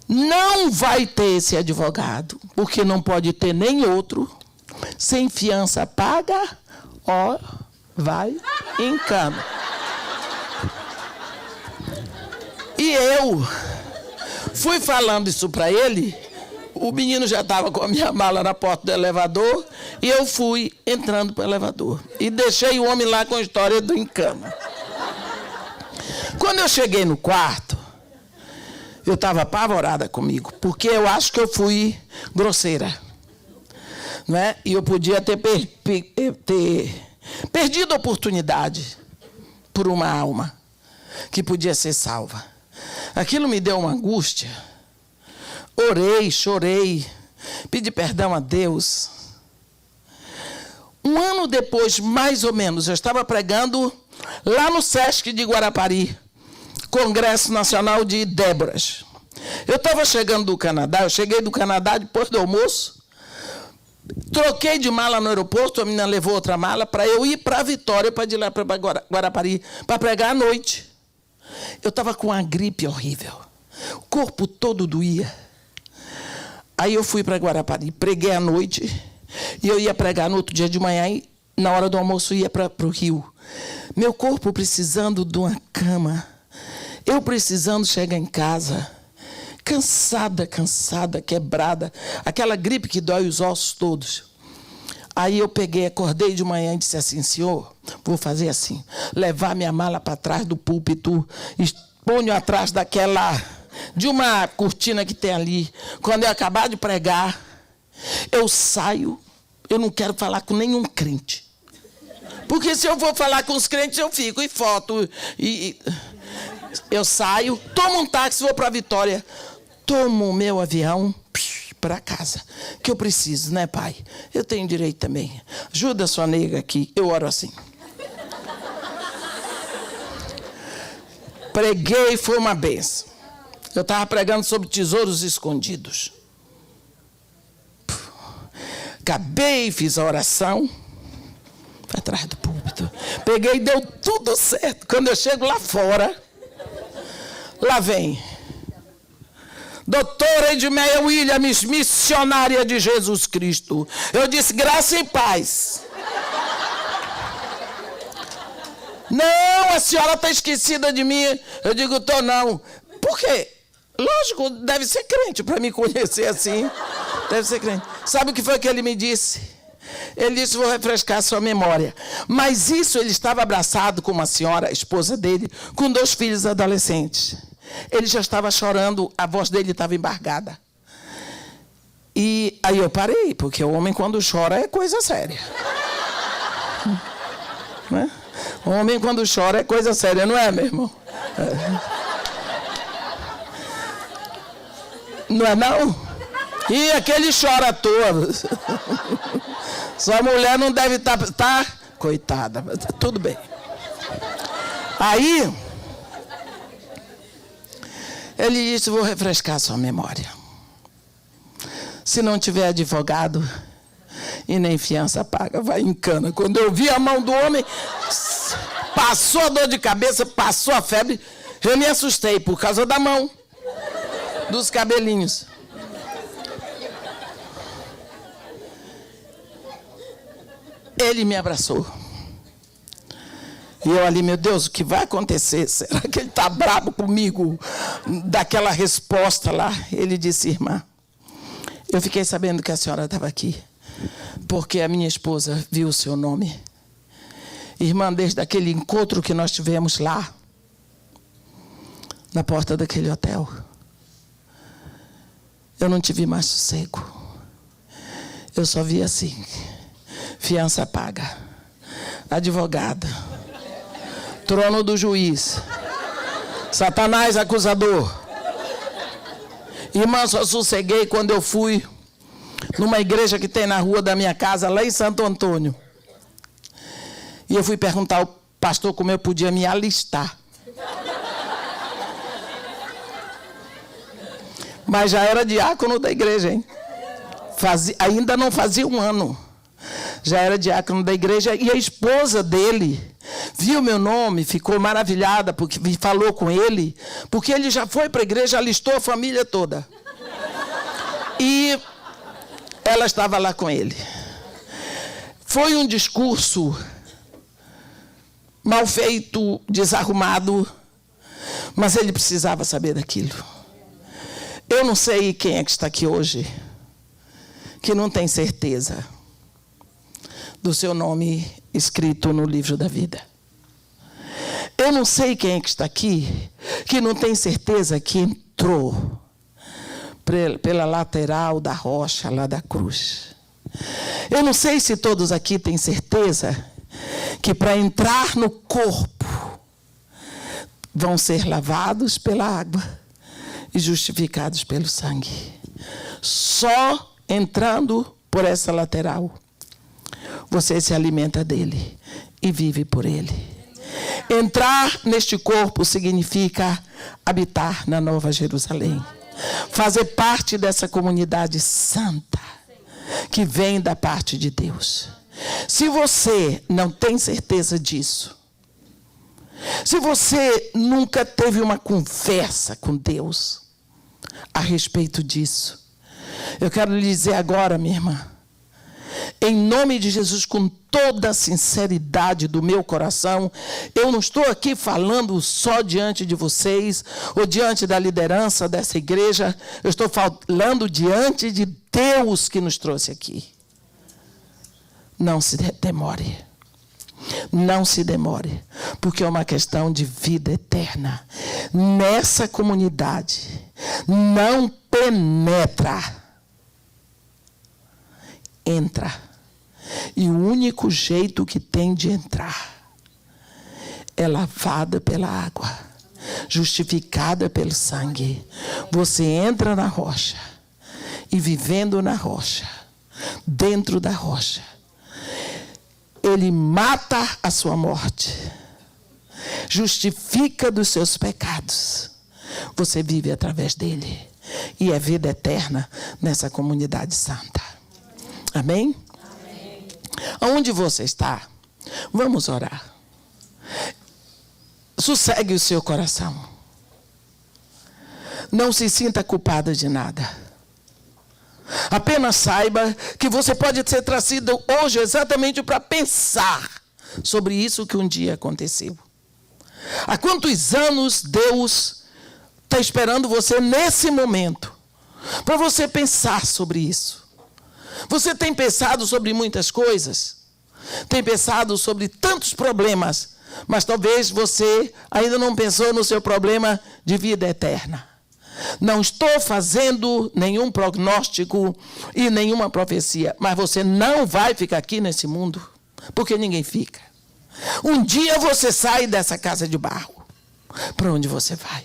não vai ter esse advogado, porque não pode ter nem outro. Sem fiança paga, ó, vai em cama. E eu fui falando isso para ele, o menino já estava com a minha mala na porta do elevador, e eu fui entrando para o elevador. E deixei o homem lá com a história do encama. Quando eu cheguei no quarto, eu estava apavorada comigo, porque eu acho que eu fui grosseira. Não é? E eu podia ter perdido a oportunidade por uma alma que podia ser salva. Aquilo me deu uma angústia. Orei, chorei, pedi perdão a Deus. Um ano depois, mais ou menos, eu estava pregando lá no Sesc de Guarapari, Congresso Nacional de Déboras. Eu estava chegando do Canadá, eu cheguei do Canadá depois do almoço, troquei de mala no aeroporto, a menina levou outra mala para eu ir para Vitória, para ir lá para Guarapari, para pregar à noite. Eu estava com uma gripe horrível, o corpo todo doía. Aí eu fui para Guarapari, preguei à noite, e eu ia pregar no outro dia de manhã, e na hora do almoço ia para o Rio. Meu corpo precisando de uma cama, eu precisando chegar em casa, cansada, quebrada, aquela gripe que dói os ossos todos. Aí eu peguei, acordei de manhã e disse assim, Senhor, vou fazer assim, levar minha mala para trás do púlpito, ponho atrás de uma cortina que tem ali. Quando eu acabar de pregar, eu saio, eu não quero falar com nenhum crente. Porque se eu for falar com os crentes, eu fico e foto. Eu saio, tomo um táxi, vou para Vitória, tomo o meu avião para casa. Que eu preciso, né, pai? Eu tenho direito também. Ajuda a sua nega aqui. Eu oro assim. Preguei, foi uma benção. Eu estava pregando sobre tesouros escondidos. Acabei, fiz a oração. atrás do púlpito. Peguei e deu tudo certo. Quando eu chego lá fora, lá vem doutora Edmeia Williams, missionária de Jesus Cristo. Eu disse, graça e paz. Não, a senhora está esquecida de mim. Eu digo, tô não. Por quê? Lógico, deve ser crente para me conhecer assim. Deve ser crente. Sabe o que foi que ele me disse? Ele disse, vou refrescar a sua memória. Mas isso, ele estava abraçado com uma senhora, a esposa dele, com 2 filhos adolescentes. Ele já estava chorando, a voz dele estava embargada. E aí eu parei, porque o homem quando chora é coisa séria. Não é? O homem quando chora é coisa séria, não é, meu irmão? Não é não? E aquele chora todo. Sua mulher não deve estar coitada, tudo bem. Aí, ele disse, vou refrescar sua memória. Se não tiver advogado e nem fiança paga, vai em cana. Quando eu vi a mão do homem, passou a dor de cabeça, passou a febre, eu me assustei por causa da mão, dos cabelinhos. Ele me abraçou. E eu ali, meu Deus, o que vai acontecer? Será que ele está bravo comigo? Daquela resposta lá. Ele disse, irmã, eu fiquei sabendo que a senhora estava aqui, porque a minha esposa viu o seu nome. Irmã, desde aquele encontro que nós tivemos lá, na porta daquele hotel, eu não tive mais sossego. Eu só vi assim, fiança paga, advogado, trono do juiz, Satanás acusador. Irmã, só sosseguei quando eu fui numa igreja que tem na rua da minha casa, lá em Santo Antônio. E eu fui perguntar ao pastor como eu podia me alistar. Mas já era diácono da igreja, hein? Ainda não fazia um ano. Já era diácono da igreja e a esposa dele viu meu nome, ficou maravilhada porque falou com ele, porque ele já foi para a igreja, alistou a família toda. E ela estava lá com ele. Foi um discurso mal feito, desarrumado, mas ele precisava saber daquilo. Eu não sei quem é que está aqui hoje, que não tem certeza do seu nome escrito no livro da vida. Eu não sei quem é que está aqui, que não tem certeza que entrou pela lateral da rocha, lá da cruz. Eu não sei se todos aqui têm certeza que para entrar no corpo vão ser lavados pela água e justificados pelo sangue. Só entrando por essa lateral você se alimenta dele e vive por ele. Entrar neste corpo significa habitar na Nova Jerusalém. Fazer parte dessa comunidade santa que vem da parte de Deus. Se você não tem certeza disso, se você nunca teve uma conversa com Deus a respeito disso, eu quero lhe dizer agora, minha irmã, em nome de Jesus, com toda a sinceridade do meu coração, eu não estou aqui falando só diante de vocês ou diante da liderança dessa igreja, eu estou falando diante de Deus que nos trouxe aqui. Não se demore. Não se demore, porque é uma questão de vida eterna. Nessa comunidade, não penetra. Entra. E o único jeito que tem de entrar é lavada pela água, justificada pelo sangue. Você entra na rocha e vivendo na rocha, dentro da rocha, ele mata a sua morte, justifica dos seus pecados. Você vive através dele e é vida eterna nessa comunidade santa. Amém? Amém. Aonde você está? Vamos orar. Sossegue o seu coração. Não se sinta culpada de nada. Apenas saiba que você pode ser trazido hoje exatamente para pensar sobre isso que um dia aconteceu. Há quantos anos Deus está esperando você nesse momento para você pensar sobre isso? Você tem pensado sobre muitas coisas, tem pensado sobre tantos problemas, mas talvez você ainda não pensou no seu problema de vida eterna. Não estou fazendo nenhum prognóstico e nenhuma profecia, mas você não vai ficar aqui nesse mundo, porque ninguém fica. Um dia você sai dessa casa de barro. Para onde você vai?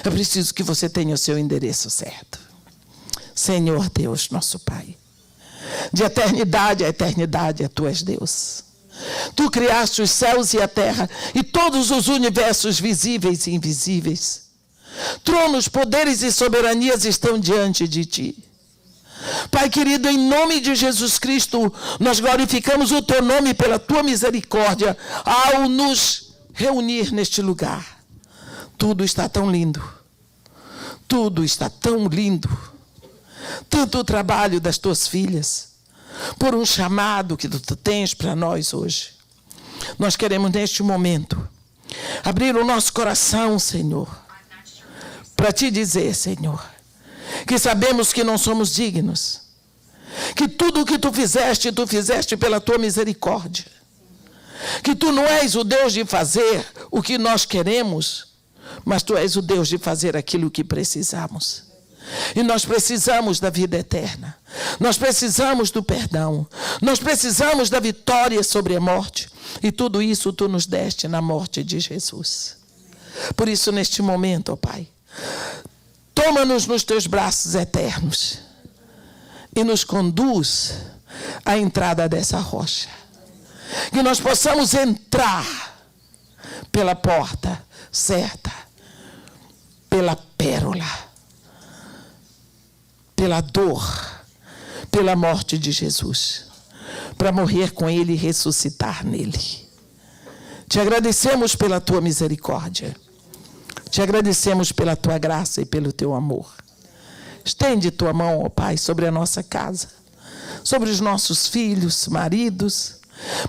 É preciso que você tenha o seu endereço certo. Senhor Deus, nosso Pai, de eternidade a eternidade, Tu és Deus. Tu criaste os céus e a terra e todos os universos visíveis e invisíveis. Tronos, poderes e soberanias estão diante de Ti. Pai querido, em nome de Jesus Cristo, nós glorificamos o Teu nome pela Tua misericórdia ao nos reunir neste lugar. Tudo está tão lindo. Tudo está tão lindo. Tanto o trabalho das Tuas filhas, por um chamado que Tu tens para nós hoje. Nós queremos neste momento abrir o nosso coração, Senhor, para Te dizer, Senhor, que sabemos que não somos dignos, que tudo o que Tu fizeste pela Tua misericórdia, que Tu não és o Deus de fazer o que nós queremos, mas Tu és o Deus de fazer aquilo que precisamos. E nós precisamos da vida eterna, nós precisamos do perdão, nós precisamos da vitória sobre a morte, e tudo isso Tu nos deste na morte de Jesus. Por isso, neste momento, ó Pai, toma-nos nos Teus braços eternos e nos conduz à entrada dessa rocha. Que nós possamos entrar pela porta certa, pela pérola, pela dor, pela morte de Jesus, para morrer com Ele e ressuscitar nele. Te agradecemos pela Tua misericórdia. Te agradecemos pela Tua graça e pelo Teu amor. Estende Tua mão, ó Pai, sobre a nossa casa, sobre os nossos filhos, maridos.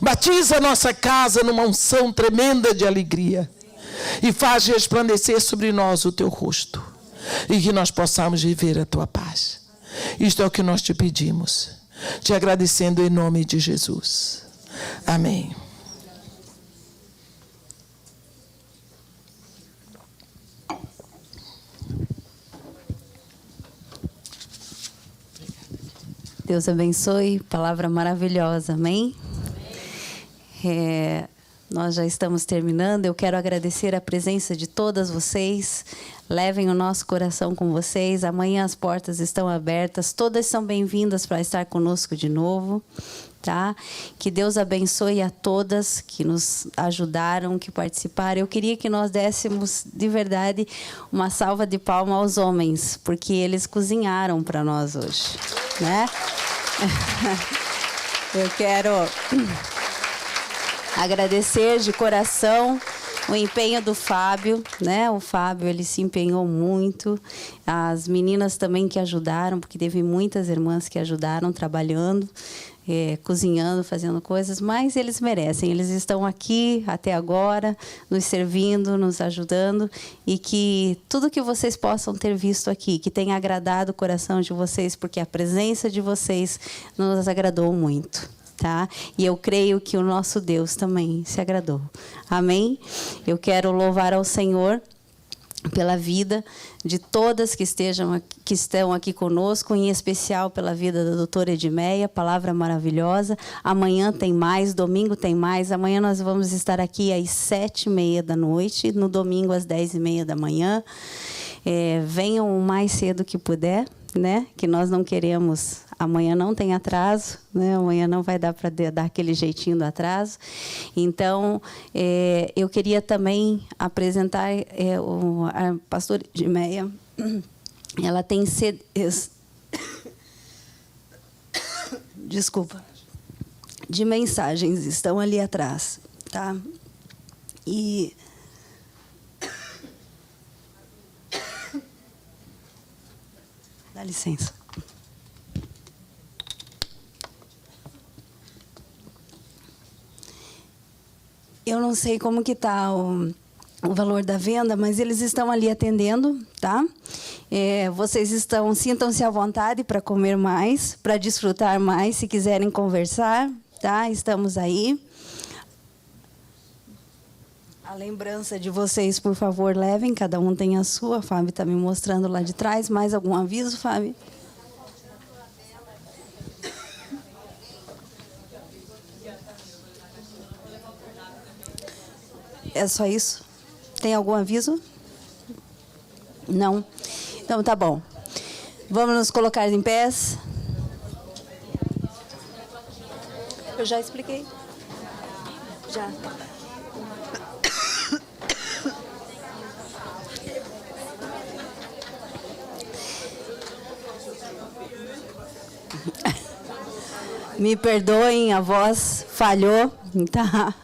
Batiza a nossa casa numa unção tremenda de alegria e faz resplandecer sobre nós o Teu rosto e que nós possamos viver a Tua paz. Isto é o que nós Te pedimos, te agradecendo em nome de Jesus. Amém. Deus abençoe, palavra maravilhosa, amém? Nós já estamos terminando, eu quero agradecer a presença de todas vocês, levem o nosso coração com vocês, amanhã as portas estão abertas, todas são bem-vindas para estar conosco de novo, tá? Que Deus abençoe a todas que nos ajudaram, que participaram. Eu queria que nós dessemos, de verdade, uma salva de palmas aos homens, porque eles cozinharam para nós hoje, né? Eu quero agradecer de coração o empenho do Fábio, né? O Fábio, ele se empenhou muito. As meninas também que ajudaram, porque teve muitas irmãs que ajudaram trabalhando, cozinhando, fazendo coisas, mas eles merecem. Eles estão aqui até agora, nos servindo, nos ajudando, e que tudo que vocês possam ter visto aqui, que tenha agradado o coração de vocês, porque a presença de vocês nos agradou muito. Tá? E eu creio que o nosso Deus também se agradou. Amém? Eu quero louvar ao Senhor pela vida de todas que estão aqui conosco, em especial pela vida da doutora Edmeia, palavra maravilhosa. Amanhã tem mais, domingo tem mais. Amanhã nós vamos estar aqui às 7h30 da noite, no domingo às 10h30 da manhã. Venham o mais cedo que puder, né? Que nós não queremos... Amanhã não tem atraso, né? Amanhã não vai dar para dar aquele jeitinho do atraso. Então, eu queria também apresentar a pastora Edmeia. Ela tem Desculpa. de mensagens estão ali atrás, tá? E dá licença. Eu não sei como que está o valor da venda, mas eles estão ali atendendo, tá? Vocês sintam-se à vontade para comer mais, para desfrutar mais, se quiserem conversar, tá? Estamos aí. A lembrança de vocês, por favor, levem, cada um tem a sua. A Fábio está me mostrando lá de trás. Mais algum aviso, Fábio? É só isso? Tem algum aviso? Não? Então, tá bom. Vamos nos colocar em pés. Eu já expliquei. Já. Me perdoem, a voz falhou, tá?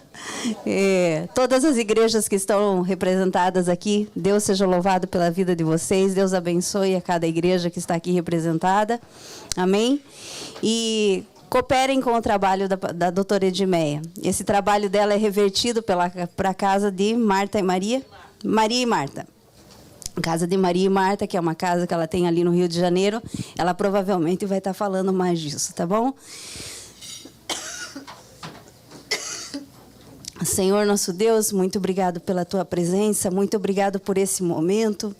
Todas as igrejas que estão representadas aqui, Deus seja louvado pela vida de vocês, Deus abençoe a cada igreja que está aqui representada, amém? E cooperem com o trabalho da doutora Edmeia. Esse trabalho dela é revertido para a casa de Marta e Maria, Maria e Marta. Casa de Maria e Marta, que é uma casa que ela tem ali no Rio de Janeiro. Ela provavelmente vai estar falando mais disso, tá bom? Senhor nosso Deus, muito obrigado pela tua presença, muito obrigado por esse momento.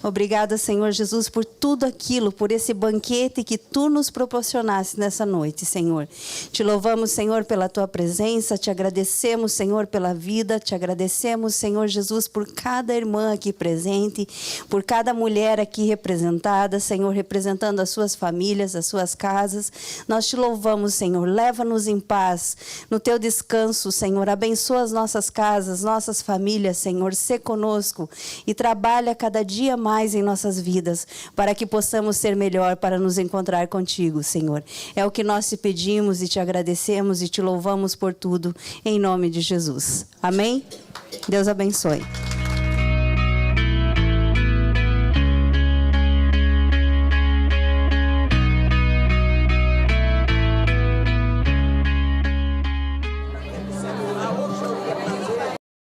Obrigada, Senhor Jesus, por tudo aquilo, por esse banquete que tu nos proporcionaste nessa noite, Senhor. Te louvamos, Senhor, pela tua presença, te agradecemos, Senhor, pela vida, te agradecemos, Senhor Jesus, por cada irmã aqui presente, por cada mulher aqui representada, Senhor, representando as suas famílias, as suas casas. Nós te louvamos, Senhor, leva-nos em paz no teu descanso, Senhor, abençoa as nossas casas, nossas famílias, Senhor, sê conosco e trabalha cada dia mais em nossas vidas, para que possamos ser melhor, para nos encontrar contigo, Senhor. É o que nós te pedimos e te agradecemos e te louvamos por tudo, em nome de Jesus. Amém? Deus abençoe.